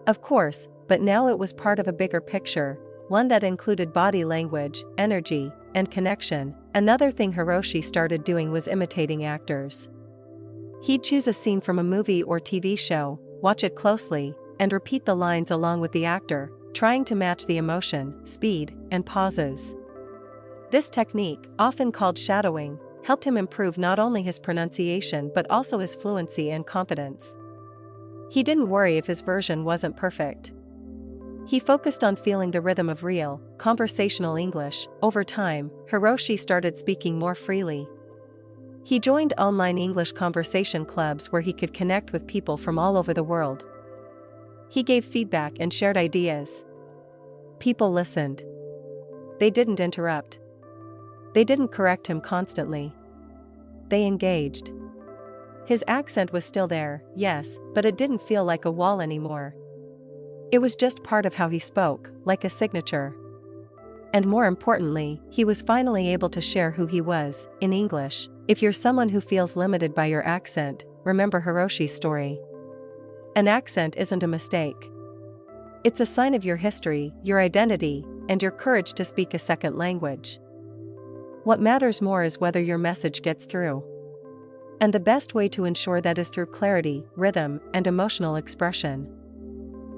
of course, but now it was part of a bigger picture, one that included body language, energy, and connection. Another thing Hiroshi started doing was imitating actors. He'd choose a scene from a movie or TV show, watch it closely, and repeat the lines along with the actor, trying to match the emotion, speed, and pauses. This technique, often called shadowing, helped him improve not only his pronunciation but also his fluency and confidence. He didn't worry if his version wasn't perfect. He focused on feeling the rhythm of real, conversational English. Over time, Hiroshi started speaking more freely. He joined online English conversation clubs where he could connect with people from all over the world. He gave feedback and shared ideas. People listened. They didn't interrupt. They didn't correct him constantly. They engaged. His accent was still there, yes, but it didn't feel like a wall anymore. It was just part of how he spoke, like a signature. And more importantly, he was finally able to share who he was, in English. If you're someone who feels limited by your accent, remember Hiroshi's story. An accent isn't a mistake. It's a sign of your history, your identity, and your courage to speak a second language. What matters more is whether your message gets through. And the best way to ensure that is through clarity, rhythm, and emotional expression.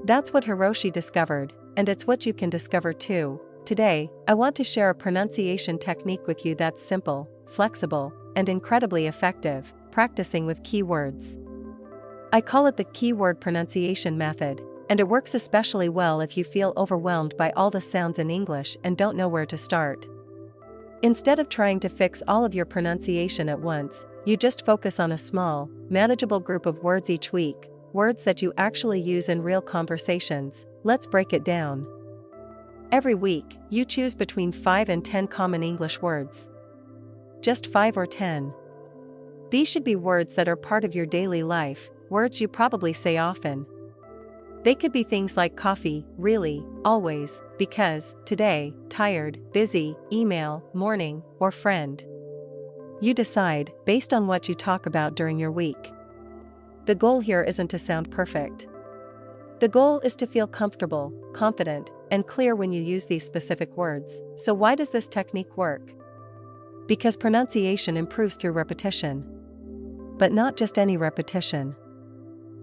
That's what Hiroshi discovered, and it's what you can discover too. Today, I want to share a pronunciation technique with you that's simple, flexible, and incredibly effective, practicing with keywords. I call it the keyword pronunciation method, and it works especially well if you feel overwhelmed by all the sounds in English and don't know where to start. Instead of trying to fix all of your pronunciation at once, you just focus on a small, manageable group of words each week, words that you actually use in real conversations. Let's break it down. Every week, you choose between 5 and 10 common English words. Just 5 or 10. These should be words that are part of your daily life, words you probably say often. They could be things like coffee, really, always, because, today, tired, busy, email, morning, or friend. You decide, based on what you talk about during your week. The goal here isn't to sound perfect. The goal is to feel comfortable, confident, and clear when you use these specific words. So why does this technique work? Because pronunciation improves through repetition. But not just any repetition.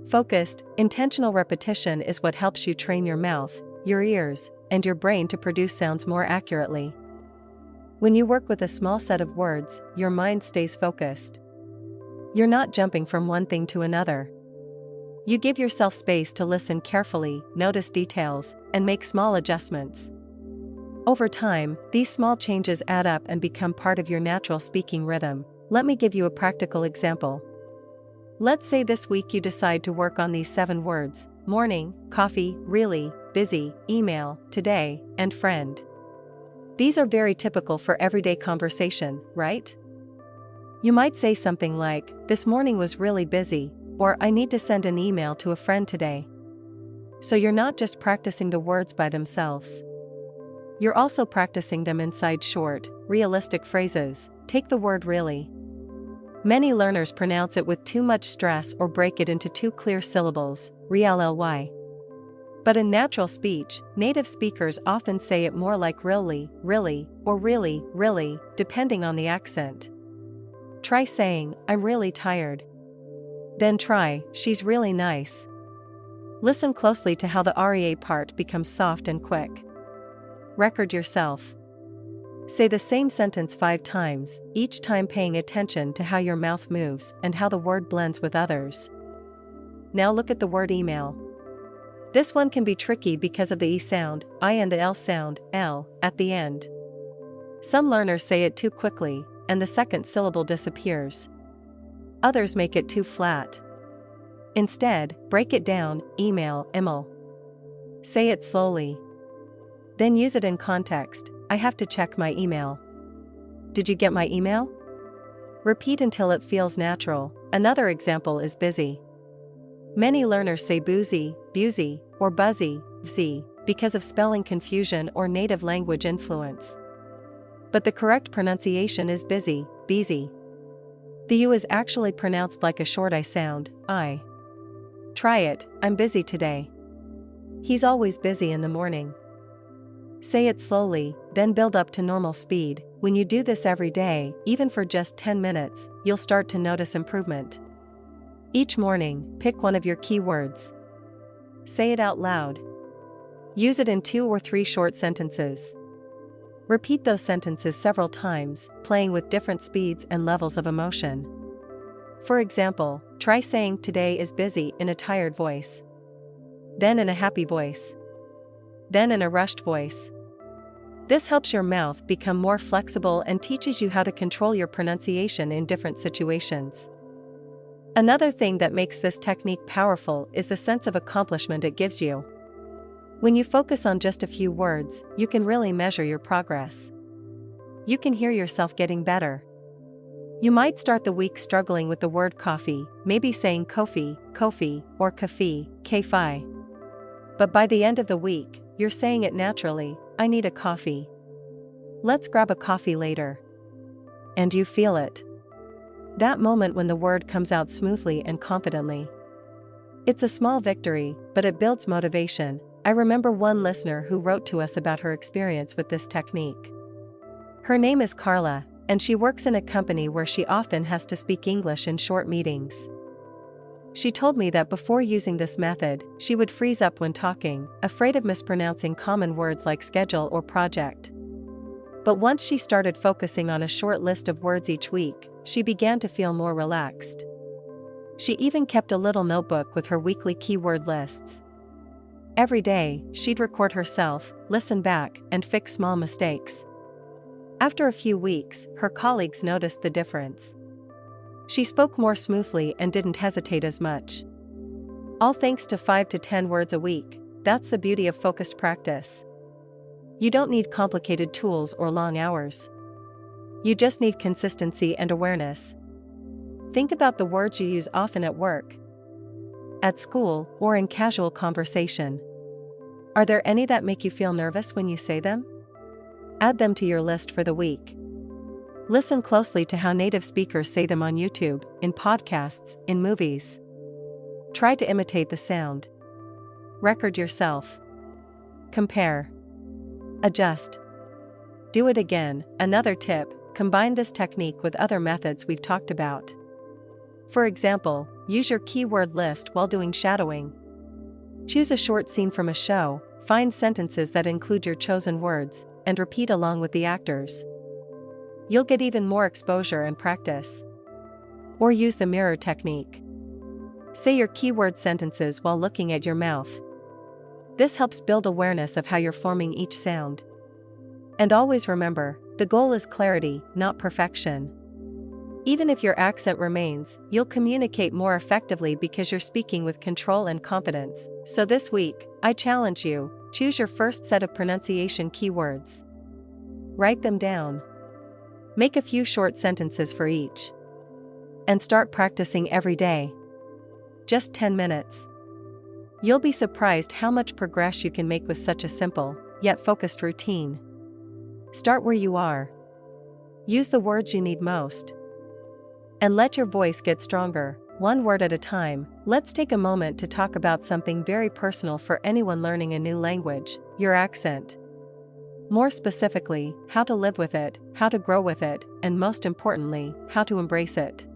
Focused, intentional repetition is what helps you train your mouth, your ears, and your brain to produce sounds more accurately. When you work with a small set of words, your mind stays focused. You're not jumping from one thing to another. You give yourself space to listen carefully, notice details, and make small adjustments. Over time, these small changes add up and become part of your natural speaking rhythm. Let me give you a practical example. Let's say this week you decide to work on these 7 words: morning, coffee, really, busy, email, today, and friend. These are very typical for everyday conversation, right? You might say something like, "This morning was really busy," or "I need to send an email to a friend today." So you're not just practicing the words by themselves. You're also practicing them inside short, realistic phrases. Take the word really. Many learners pronounce it with too much stress or break it into 2 clear syllables, really. But in natural speech, native speakers often say it more like really, really, or really, really, depending on the accent. Try saying, "I'm really tired." Then try, "She's really nice." Listen closely to how the REA part becomes soft and quick. Record yourself. Say the same sentence 5 times, each time paying attention to how your mouth moves and how the word blends with others. Now look at the word email. This one can be tricky because of the E sound, I, and the L sound, L, at the end. Some learners say it too quickly, and the second syllable disappears. Others make it too flat. Instead, break it down, email, email. Say it slowly. Then use it in context. I have to check my email. Did you get my email? Repeat until it feels natural. Another example is busy. Many learners say boozy, busy, or buzzy, vz, because of spelling confusion or native language influence. But the correct pronunciation is busy, beezy. The U is actually pronounced like a short I sound, I. Try it, "I'm busy today." He's always busy in the morning. Say it slowly, then build up to normal speed. When you do this every day, even for just 10 minutes, you'll start to notice improvement. Each morning, pick one of your key words. Say it out loud. Use it in 2 or 3 short sentences. Repeat those sentences several times, playing with different speeds and levels of emotion. For example, try saying "today is busy" in a tired voice. Then in a happy voice. Then in a rushed voice. This helps your mouth become more flexible and teaches you how to control your pronunciation in different situations. Another thing that makes this technique powerful is the sense of accomplishment it gives you. When you focus on just a few words, you can really measure your progress. You can hear yourself getting better. You might start the week struggling with the word coffee, maybe saying kofi, kofi, or kafi, kfi. But by the end of the week, you're saying it naturally, "I need a coffee. Let's grab a coffee later." And you feel it. That moment when the word comes out smoothly and confidently. It's a small victory, but it builds motivation. I remember one listener who wrote to us about her experience with this technique. Her name is Carla, and she works in a company where she often has to speak English in short meetings. She told me that before using this method, she would freeze up when talking, afraid of mispronouncing common words like schedule or project. But once she started focusing on a short list of words each week, she began to feel more relaxed. She even kept a little notebook with her weekly keyword lists. Every day, she'd record herself, listen back, and fix small mistakes. After a few weeks, her colleagues noticed the difference. She spoke more smoothly and didn't hesitate as much. All thanks to 5 to 10 words a week. That's the beauty of focused practice. You don't need complicated tools or long hours. You just need consistency and awareness. Think about the words you use often at work. at school, or in casual conversation. Are there any that make you feel nervous when you say them? Add them to your list for the week. Listen closely to how native speakers say them on YouTube, in podcasts, in movies. Try to imitate the sound. Record yourself. Compare. Adjust. Do it again. Another tip, combine this technique with other methods we've talked about. For example, use your keyword list while doing shadowing. Choose a short scene from a show, find sentences that include your chosen words, and repeat along with the actors. You'll get even more exposure and practice. Or use the mirror technique. Say your keyword sentences while looking at your mouth. This helps build awareness of how you're forming each sound. And always remember, the goal is clarity, not perfection. Even if your accent remains, you'll communicate more effectively because you're speaking with control and confidence. So this week, I challenge you, choose your first set of pronunciation keywords. Write them down. Make a few short sentences for each. And start practicing every day. Just 10 minutes. You'll be surprised how much progress you can make with such a simple, yet focused routine. Start where you are. Use the words you need most. And let your voice get stronger, one word at a time. Let's take a moment to talk about something very personal for anyone learning a new language, your accent. More specifically, how to live with it, how to grow with it, and most importantly, how to embrace it.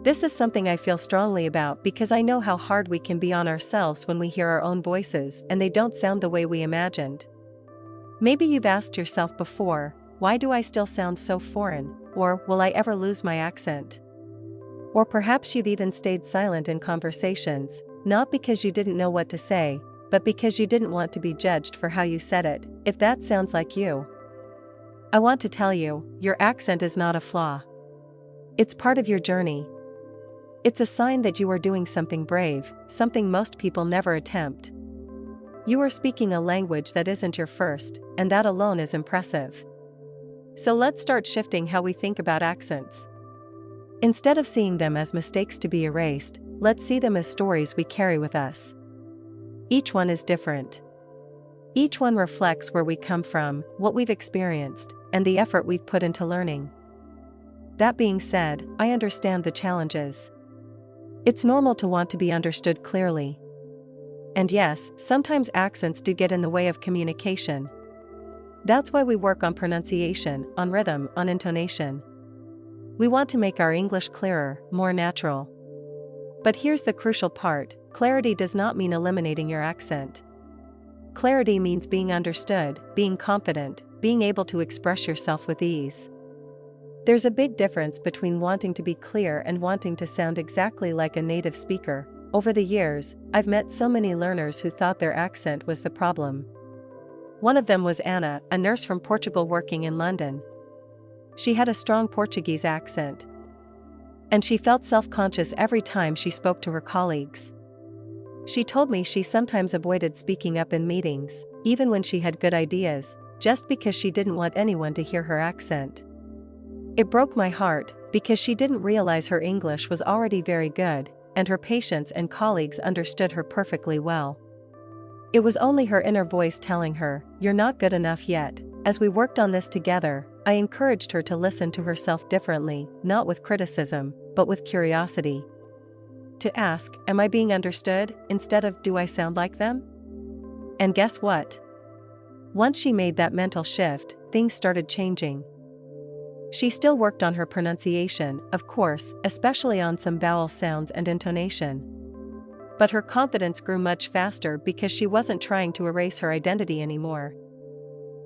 This is something I feel strongly about because I know how hard we can be on ourselves when we hear our own voices and they don't sound the way we imagined. Maybe you've asked yourself before, why do I still sound so foreign? Or, will I ever lose my accent? Or perhaps you've even stayed silent in conversations, not because you didn't know what to say, but because you didn't want to be judged for how you said it. If that sounds like you, I want to tell you, your accent is not a flaw. It's part of your journey. It's a sign that you are doing something brave, something most people never attempt. You are speaking a language that isn't your first, and that alone is impressive. So let's start shifting how we think about accents. Instead of seeing them as mistakes to be erased, let's see them as stories we carry with us. Each one is different. Each one reflects where we come from, what we've experienced, and the effort we've put into learning. That being said, I understand the challenges. It's normal to want to be understood clearly. And yes, sometimes accents do get in the way of communication. That's why we work on pronunciation, on rhythm, on intonation. We want to make our English clearer, more natural. But here's the crucial part, clarity does not mean eliminating your accent. Clarity means being understood, being confident, being able to express yourself with ease. There's a big difference between wanting to be clear and wanting to sound exactly like a native speaker. Over the years, I've met so many learners who thought their accent was the problem. One of them was Anna, a nurse from Portugal working in London. She had a strong Portuguese accent. And she felt self-conscious every time she spoke to her colleagues. She told me she sometimes avoided speaking up in meetings, even when she had good ideas, just because she didn't want anyone to hear her accent. It broke my heart, because she didn't realize her English was already very good, and her patients and colleagues understood her perfectly well. It was only her inner voice telling her, "You're not good enough yet." As we worked on this together, I encouraged her to listen to herself differently, not with criticism, but with curiosity. To ask, "Am I being understood?" instead of, "Do I sound like them?" And guess what? Once she made that mental shift, things started changing. She still worked on her pronunciation, of course, especially on some vowel sounds and intonation. But her confidence grew much faster because she wasn't trying to erase her identity anymore.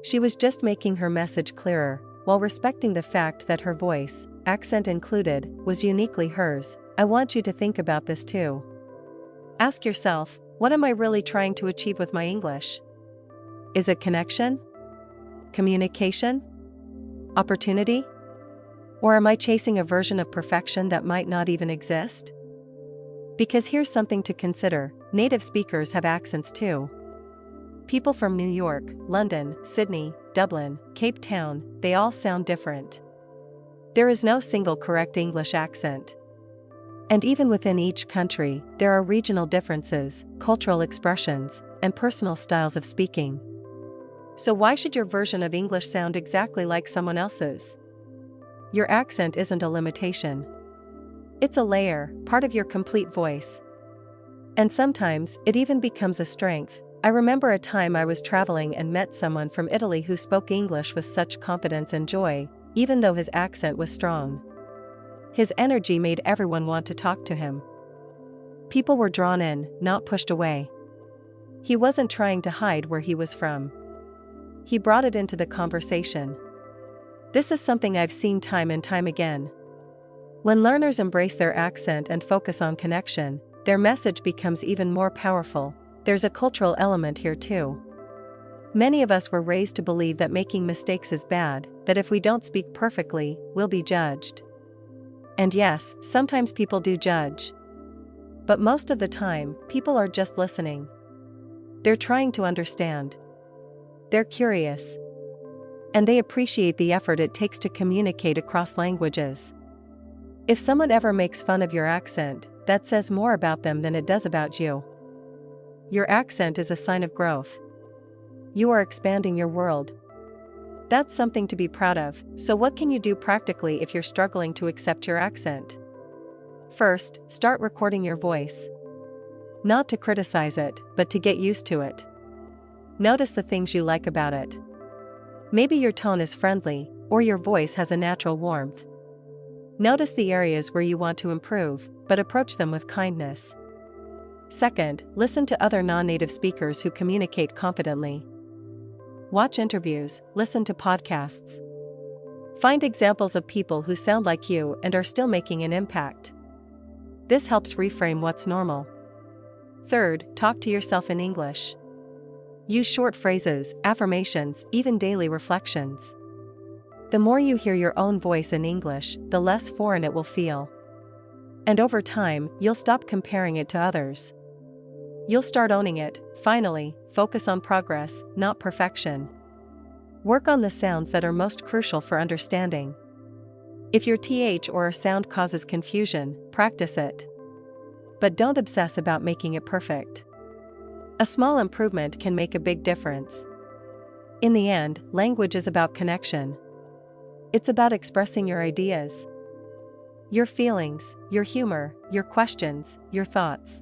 She was just making her message clearer, while respecting the fact that her voice, accent included, was uniquely hers. I want you to think about this too. Ask yourself, what am I really trying to achieve with my English? Is it connection? Communication? Opportunity? Or am I chasing a version of perfection that might not even exist? Because here's something to consider, native speakers have accents too. People from New York, London, Sydney, Dublin, Cape Town, they all sound different. There is no single correct English accent. And even within each country, there are regional differences, cultural expressions, and personal styles of speaking. So why should your version of English sound exactly like someone else's? Your accent isn't a limitation. It's a layer, part of your complete voice. And sometimes, it even becomes a strength. I remember a time I was traveling and met someone from Italy who spoke English with such confidence and joy, even though his accent was strong. His energy made everyone want to talk to him. People were drawn in, not pushed away. He wasn't trying to hide where he was from. He brought it into the conversation. This is something I've seen time and time again. When learners embrace their accent and focus on connection, their message becomes even more powerful. There's a cultural element here too. Many of us were raised to believe that making mistakes is bad, that if we don't speak perfectly, we'll be judged. And yes, sometimes people do judge. But most of the time, people are just listening. They're trying to understand. They're curious. And they appreciate the effort it takes to communicate across languages. If someone ever makes fun of your accent, that says more about them than it does about you. Your accent is a sign of growth. You are expanding your world. That's something to be proud of. So what can you do practically if you're struggling to accept your accent? First, start recording your voice. Not to criticize it, but to get used to it. Notice the things you like about it. Maybe your tone is friendly, or your voice has a natural warmth. Notice the areas where you want to improve, but approach them with kindness. Second, listen to other non-native speakers who communicate confidently. Watch interviews, listen to podcasts. Find examples of people who sound like you and are still making an impact. This helps reframe what's normal. Third, talk to yourself in English. Use short phrases, affirmations, even daily reflections. The more you hear your own voice in English, the less foreign it will feel. And over time, you'll stop comparing it to others. You'll start owning it. Finally, focus on progress, not perfection. Work on the sounds that are most crucial for understanding. If your th or a sound causes confusion, practice it. But don't obsess about making it perfect. A small improvement can make a big difference. In the end, language is about connection. It's about expressing your ideas, your feelings, your humor, your questions, your thoughts.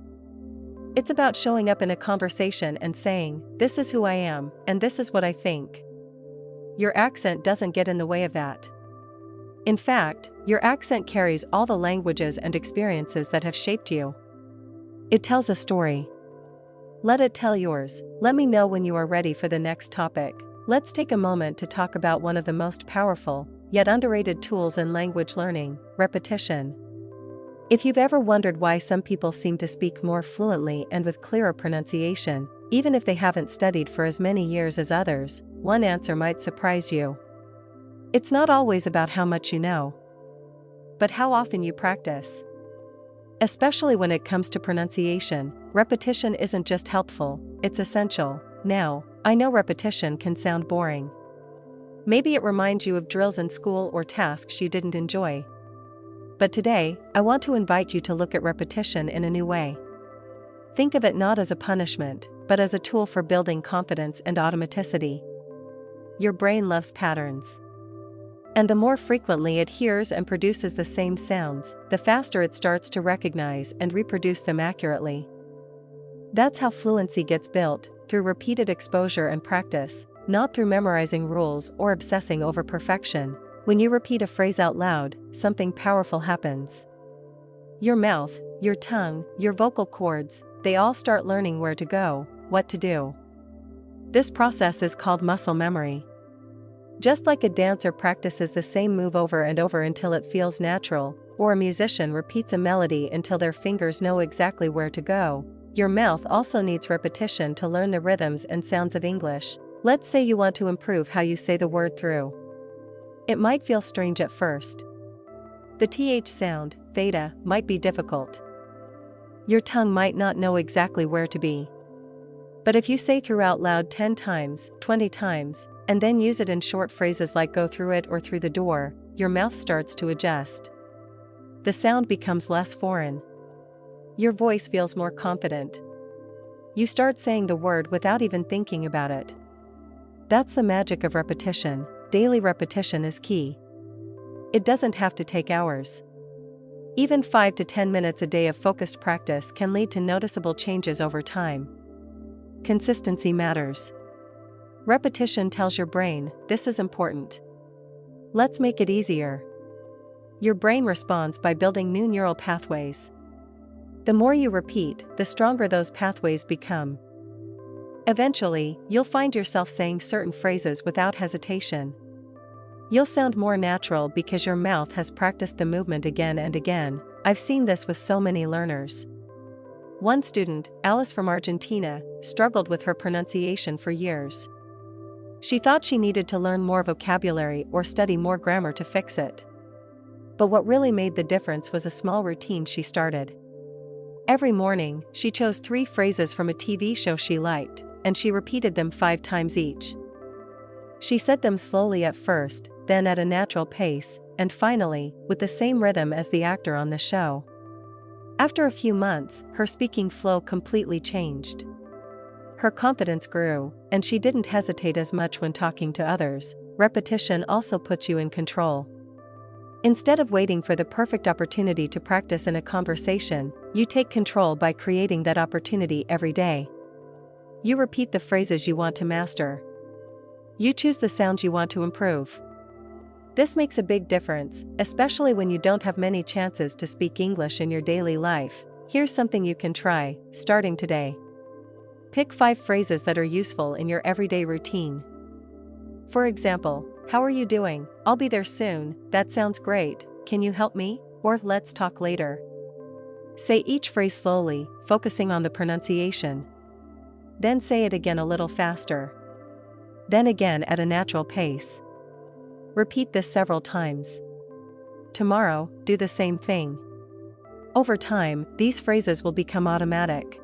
It's about showing up in a conversation and saying, "This is who I am, and this is what I think." Your accent doesn't get in the way of that. In fact, your accent carries all the languages and experiences that have shaped you. It tells a story. Let it tell yours. Let me know when you are ready for the next topic. Let's take a moment to talk about one of the most powerful, yet underrated tools in language learning: repetition. If you've ever wondered why some people seem to speak more fluently and with clearer pronunciation, even if they haven't studied for as many years as others, one answer might surprise you. It's not always about how much you know, but how often you practice. Especially when it comes to pronunciation, repetition isn't just helpful, it's essential. Now, I know repetition can sound boring. Maybe it reminds you of drills in school or tasks you didn't enjoy. But today, I want to invite you to look at repetition in a new way. Think of it not as a punishment, but as a tool for building confidence and automaticity. Your brain loves patterns. And the more frequently it hears and produces the same sounds, the faster it starts to recognize and reproduce them accurately. That's how fluency gets built, through repeated exposure and practice, not through memorizing rules or obsessing over perfection. When you repeat a phrase out loud, something powerful happens. Your mouth, your tongue, your vocal cords, they all start learning where to go, what to do. This process is called muscle memory. Just like a dancer practices the same move over and over until it feels natural, or a musician repeats a melody until their fingers know exactly where to go, your mouth also needs repetition to learn the rhythms and sounds of English. Let's say you want to improve how you say the word through. It might feel strange at first. The th sound, theta, might be difficult. Your tongue might not know exactly where to be. But if you say through out loud 10 times, 20 times, and then use it in short phrases like go through it or through the door, your mouth starts to adjust. the sound becomes less foreign. Your voice feels more confident. You start saying the word without even thinking about it. That's the magic of repetition. Daily repetition is key. It doesn't have to take hours. Even 5 to 10 minutes a day of focused practice can lead to noticeable changes over time. Consistency matters. Repetition tells your brain, this is important. Let's make it easier. Your brain responds by building new neural pathways. The more you repeat, the stronger those pathways become. Eventually, you'll find yourself saying certain phrases without hesitation. You'll sound more natural because your mouth has practiced the movement again and again. I've seen this with so many learners. One student, Alice from Argentina, struggled with her pronunciation for years. She thought she needed to learn more vocabulary or study more grammar to fix it. But what really made the difference was a small routine she started. Every morning, she chose 3 phrases from a TV show she liked, and she repeated them 5 times each. She said them slowly at first, then at a natural pace, and finally, with the same rhythm as the actor on the show. After a few months, her speaking flow completely changed. Her confidence grew, and she didn't hesitate as much when talking to others. Repetition also puts you in control. Instead of waiting for the perfect opportunity to practice in a conversation, you take control by creating that opportunity every day. You repeat the phrases you want to master. You choose the sounds you want to improve. This makes a big difference, especially when you don't have many chances to speak English in your daily life. Here's something you can try, starting today. Pick 5 phrases that are useful in your everyday routine. For example, how are you doing? I'll be there soon, that sounds great, can you help me? Or let's talk later. Say each phrase slowly, focusing on the pronunciation. Then say it again a little faster. Then again at a natural pace. Repeat this several times. Tomorrow, do the same thing. Over time, these phrases will become automatic.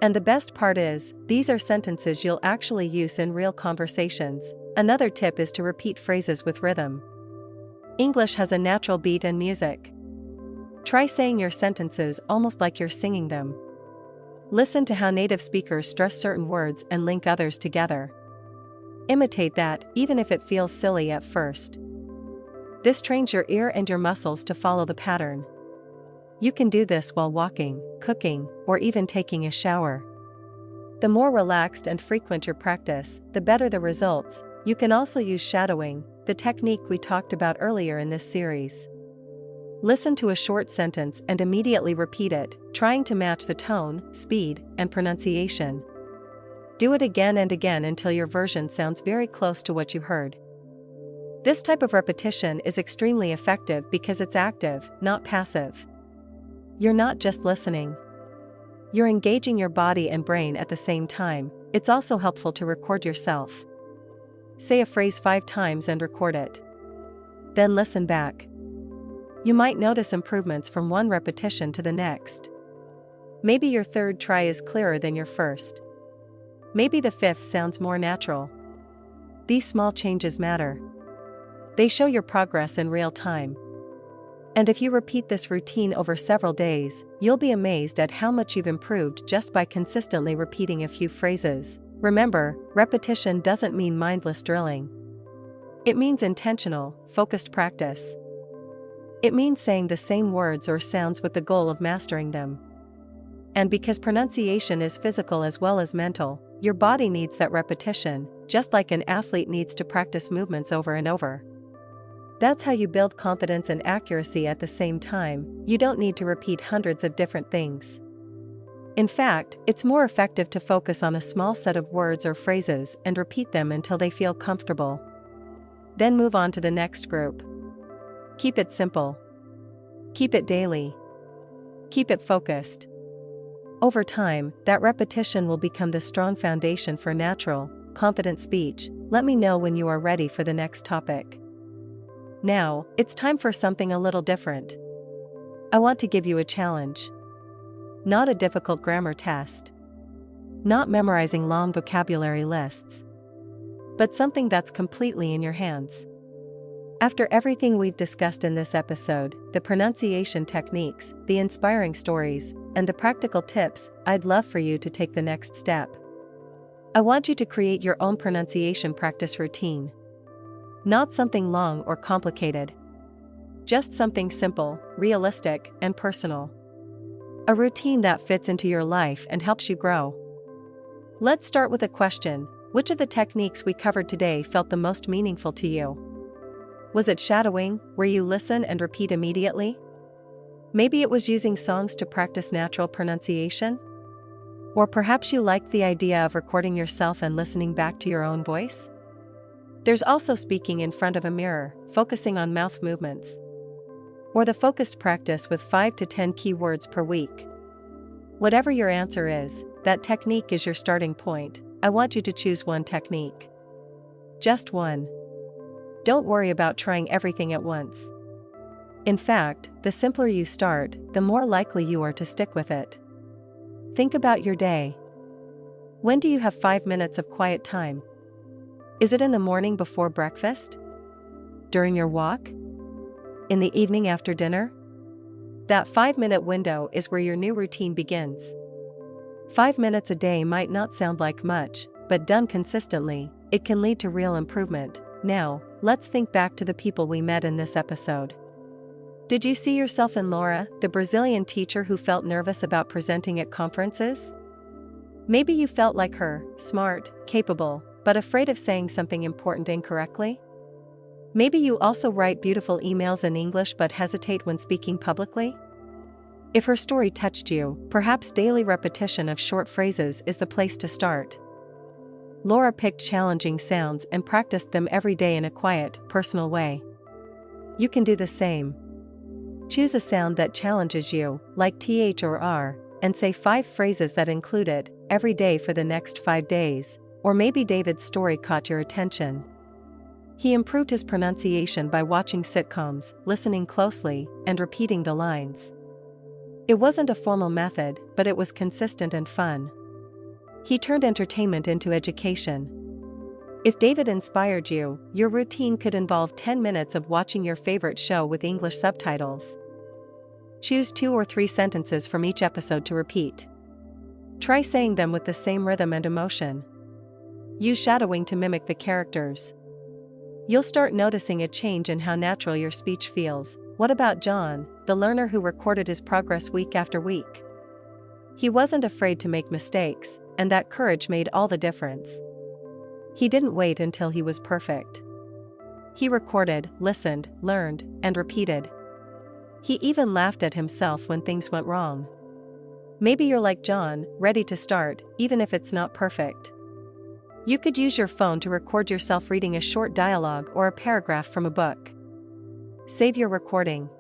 And the best part is, these are sentences you'll actually use in real conversations. Another tip is to repeat phrases with rhythm. English has a natural beat and music. Try saying your sentences almost like you're singing them. Listen to how native speakers stress certain words and link others together. Imitate that, even if it feels silly at first. This trains your ear and your muscles to follow the pattern. You can do this while walking, cooking, or even taking a shower. The more relaxed and frequent your practice, the better the results. You can also use shadowing, the technique we talked about earlier in this series. Listen to a short sentence and immediately repeat it, trying to match the tone, speed, and pronunciation. Do it again and again until your version sounds very close to what you heard. This type of repetition is extremely effective because it's active, not passive. You're not just listening. You're engaging your body and brain at the same time. It's also helpful to record yourself. Say a phrase 5 times and record it. Then listen back. You might notice improvements from one repetition to the next. Maybe your 3rd try is clearer than your 1st. Maybe the 5th sounds more natural. These small changes matter. They show your progress in real time. And if you repeat this routine over several days, you'll be amazed at how much you've improved just by consistently repeating a few phrases. Remember, repetition doesn't mean mindless drilling. It means intentional, focused practice. It means saying the same words or sounds with the goal of mastering them. And because pronunciation is physical as well as mental, your body needs that repetition, just like an athlete needs to practice movements over and over. That's how you build confidence and accuracy at the same time. You don't need to repeat hundreds of different things. In fact, it's more effective to focus on a small set of words or phrases and repeat them until they feel comfortable. Then move on to the next group. Keep it simple. Keep it daily. Keep it focused. Over time, that repetition will become the strong foundation for natural, confident speech. Let me know when you are ready for the next topic. Now, it's time for something a little different. I want to give you a challenge. Not a difficult grammar test. Not memorizing long vocabulary lists. But something that's completely in your hands. After everything we've discussed in this episode, the pronunciation techniques, the inspiring stories, and the practical tips, I'd love for you to take the next step. I want you to create your own pronunciation practice routine. Not something long or complicated. Just something simple, realistic, and personal. A routine that fits into your life and helps you grow. Let's start with a question. Which of the techniques we covered today felt the most meaningful to you? Was it shadowing, where you listen and repeat immediately? Maybe it was using songs to practice natural pronunciation? Or perhaps you liked the idea of recording yourself and listening back to your own voice? There's also speaking in front of a mirror, focusing on mouth movements. Or the focused practice with 5 to 10 keywords per week. Whatever your answer is, that technique is your starting point. I want you to choose one technique. Just one. Don't worry about trying everything at once. In fact, the simpler you start, the more likely you are to stick with it. Think about your day. When do you have 5 minutes of quiet time? Is it in the morning before breakfast? During your walk? In the evening after dinner? That 5-minute window is where your new routine begins. 5 minutes a day might not sound like much, but done consistently, it can lead to real improvement. Now, let's think back to the people we met in this episode. Did you see yourself in Laura, the Brazilian teacher who felt nervous about presenting at conferences? Maybe you felt like her, smart, capable, but afraid of saying something important incorrectly? Maybe you also write beautiful emails in English but hesitate when speaking publicly? If her story touched you, perhaps daily repetition of short phrases is the place to start. Laura picked challenging sounds and practiced them every day in a quiet, personal way. You can do the same. Choose a sound that challenges you, like th or r, and say 5 phrases that include it, every day for the next 5 days. Or maybe David's story caught your attention. He improved his pronunciation by watching sitcoms, listening closely, and repeating the lines. It wasn't a formal method, but it was consistent and fun. He turned entertainment into education. If David inspired you, your routine could involve 10 minutes of watching your favorite show with English subtitles. Choose 2 or 3 sentences from each episode to repeat. Try saying them with the same rhythm and emotion. Use shadowing to mimic the characters. You'll start noticing a change in how natural your speech feels. What about John, the learner who recorded his progress week after week? He wasn't afraid to make mistakes, and that courage made all the difference. He didn't wait until he was perfect. He recorded, listened, learned, and repeated. He even laughed at himself when things went wrong. Maybe you're like John, ready to start, even if it's not perfect. You could use your phone to record yourself reading a short dialogue or a paragraph from a book. Save your recording.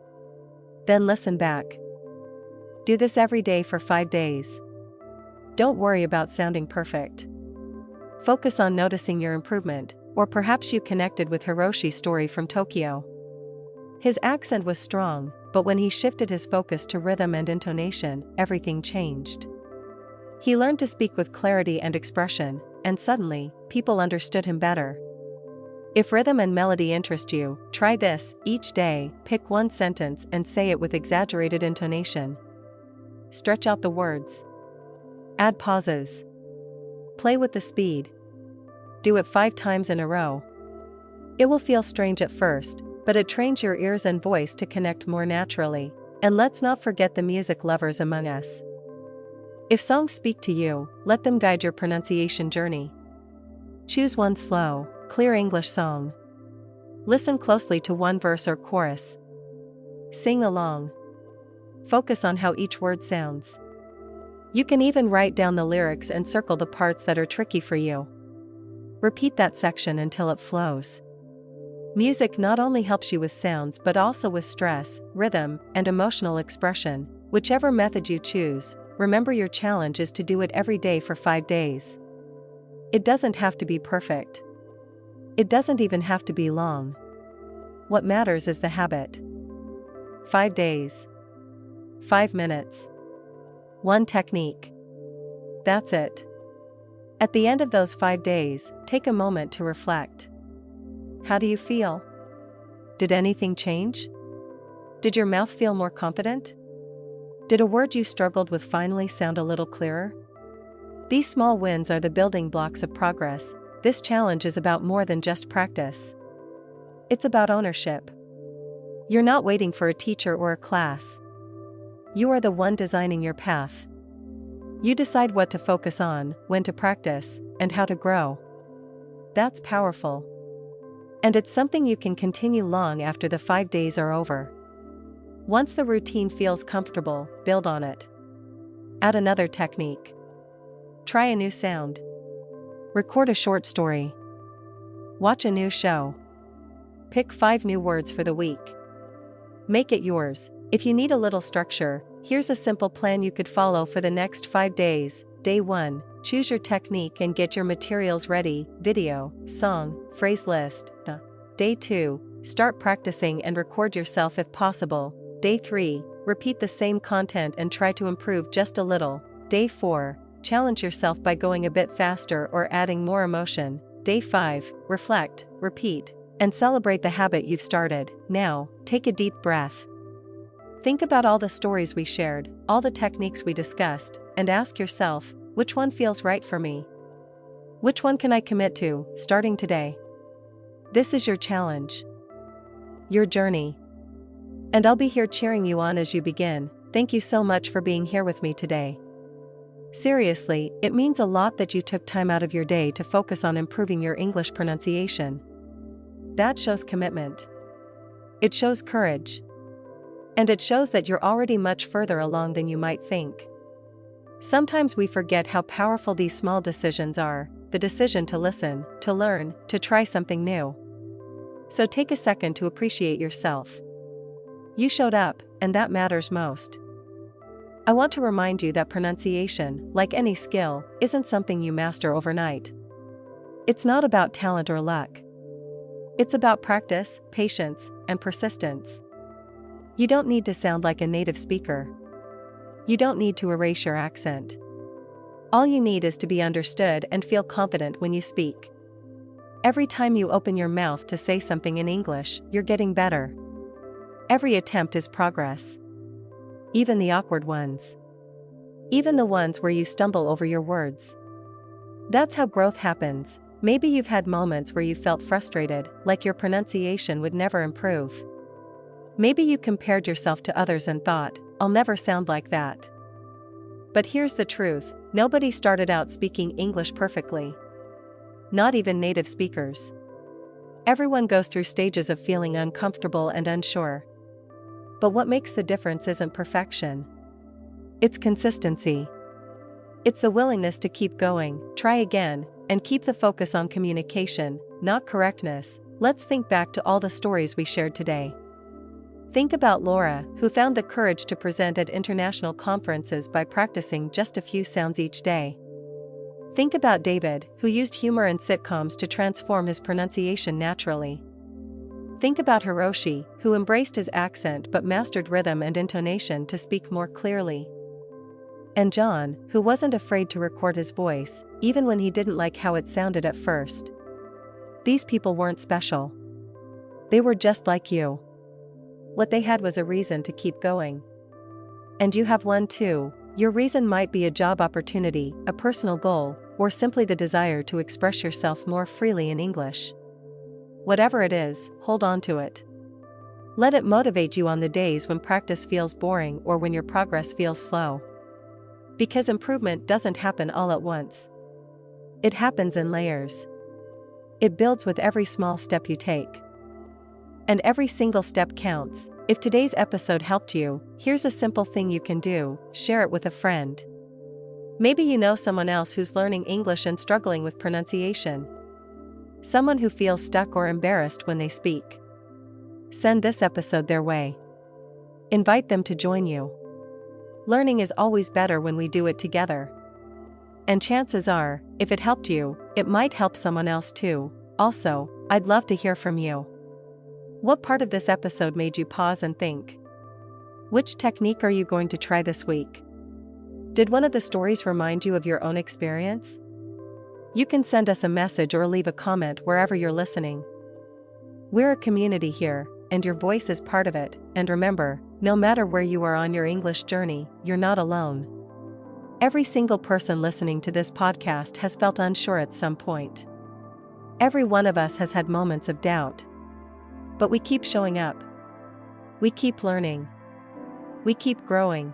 Then listen back. Do this every day for 5 days. Don't worry about sounding perfect. Focus on noticing your improvement, or perhaps you connected with Hiroshi's story from Tokyo. His accent was strong, but when he shifted his focus to rhythm and intonation, everything changed. He learned to speak with clarity and expression, and suddenly, people understood him better. If rhythm and melody interest you, try this. Each day, pick one sentence and say it with exaggerated intonation. Stretch out the words. Add pauses. Play with the speed. Do it 5 times in a row. It will feel strange at first, but it trains your ears and voice to connect more naturally. And let's not forget the music lovers among us. If songs speak to you, let them guide your pronunciation journey. Choose one slow, clear English song. Listen closely to one verse or chorus. Sing along. Focus on how each word sounds. You can even write down the lyrics and circle the parts that are tricky for you. Repeat that section until it flows. Music not only helps you with sounds but also with stress, rhythm, and emotional expression. Whichever method you choose, remember your challenge is to do it every day for 5 days. It doesn't have to be perfect. It doesn't even have to be long. What matters is the habit. 5 days. 5 minutes. 1 technique. That's it. At the end of those 5 days, take a moment to reflect. How do you feel? Did anything change? Did your mouth feel more confident? Did a word you struggled with finally sound a little clearer? These small wins are the building blocks of progress. This challenge is about more than just practice. It's about ownership. You're not waiting for a teacher or a class. You are the one designing your path. You decide what to focus on, when to practice, and how to grow. That's powerful. And it's something you can continue long after the 5 days are over. Once the routine feels comfortable, build on it. Add another technique. Try a new sound. Record a short story. Watch a new show. Pick 5 new words for the week. Make it yours. If you need a little structure, here's a simple plan you could follow for the next 5 days. Day 1, choose your technique and get your materials ready: video, song, phrase list. Day 2, start practicing and record yourself if possible. Day 3, repeat the same content and try to improve just a little. Day 4, challenge yourself by going a bit faster or adding more emotion. Day 5, reflect, repeat, and celebrate the habit you've started. Now, take a deep breath. Think about all the stories we shared, all the techniques we discussed, and ask yourself, which one feels right for me? Which one can I commit to, starting today? This is your challenge. Your journey. And I'll be here cheering you on as you begin. Thank you so much for being here with me today. Seriously, it means a lot that you took time out of your day to focus on improving your English pronunciation. That shows commitment. It shows courage. And it shows that you're already much further along than you might think. Sometimes we forget how powerful these small decisions are, the decision to listen, to learn, to try something new. So take a second to appreciate yourself. You showed up, and that matters most. I want to remind you that pronunciation, like any skill, isn't something you master overnight. It's not about talent or luck. It's about practice, patience, and persistence. You don't need to sound like a native speaker. You don't need to erase your accent. All you need is to be understood and feel confident when you speak. Every time you open your mouth to say something in English, you're getting better. Every attempt is progress. Even the awkward ones. Even the ones where you stumble over your words. That's how growth happens. Maybe you've had moments where you felt frustrated, like your pronunciation would never improve. Maybe you compared yourself to others and thought, I'll never sound like that. But here's the truth, nobody started out speaking English perfectly. Not even native speakers. Everyone goes through stages of feeling uncomfortable and unsure. But what makes the difference isn't perfection. It's consistency. It's the willingness to keep going, try again, and keep the focus on communication, not correctness. Let's think back to all the stories we shared today. Think about Laura, who found the courage to present at international conferences by practicing just a few sounds each day. Think about David, who used humor and sitcoms to transform his pronunciation naturally. Think about Hiroshi, who embraced his accent but mastered rhythm and intonation to speak more clearly. And John, who wasn't afraid to record his voice, even when he didn't like how it sounded at first. These people weren't special. They were just like you. What they had was a reason to keep going. And you have one too. Your reason might be a job opportunity, a personal goal, or simply the desire to express yourself more freely in English. Whatever it is, hold on to it. Let it motivate you on the days when practice feels boring or when your progress feels slow. Because improvement doesn't happen all at once. It happens in layers. It builds with every small step you take. And every single step counts. If today's episode helped you, here's a simple thing you can do: share it with a friend. Maybe you know someone else who's learning English and struggling with pronunciation. Someone who feels stuck or embarrassed when they speak. Send this episode their way. Invite them to join you. Learning is always better when we do it together. And chances are, if it helped you, it might help someone else too. Also, I'd love to hear from you. What part of this episode made you pause and think? Which technique are you going to try this week? Did one of the stories remind you of your own experience? You can send us a message or leave a comment wherever you're listening. We're a community here, and your voice is part of it, and remember, no matter where you are on your English journey, you're not alone. Every single person listening to this podcast has felt unsure at some point. Every one of us has had moments of doubt. But we keep showing up. We keep learning. We keep growing.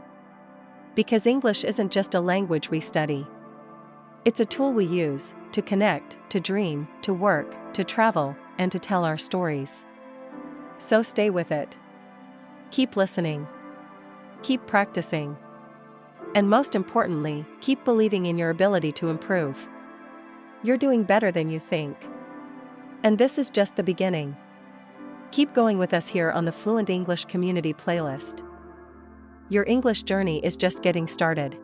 Because English isn't just a language we study. It's a tool we use to connect, to dream, to work, to travel, and to tell our stories. So stay with it. Keep listening. Keep practicing. And most importantly, keep believing in your ability to improve. You're doing better than you think. And this is just the beginning. Keep going with us here on the Fluent English Community Playlist. Your English journey is just getting started.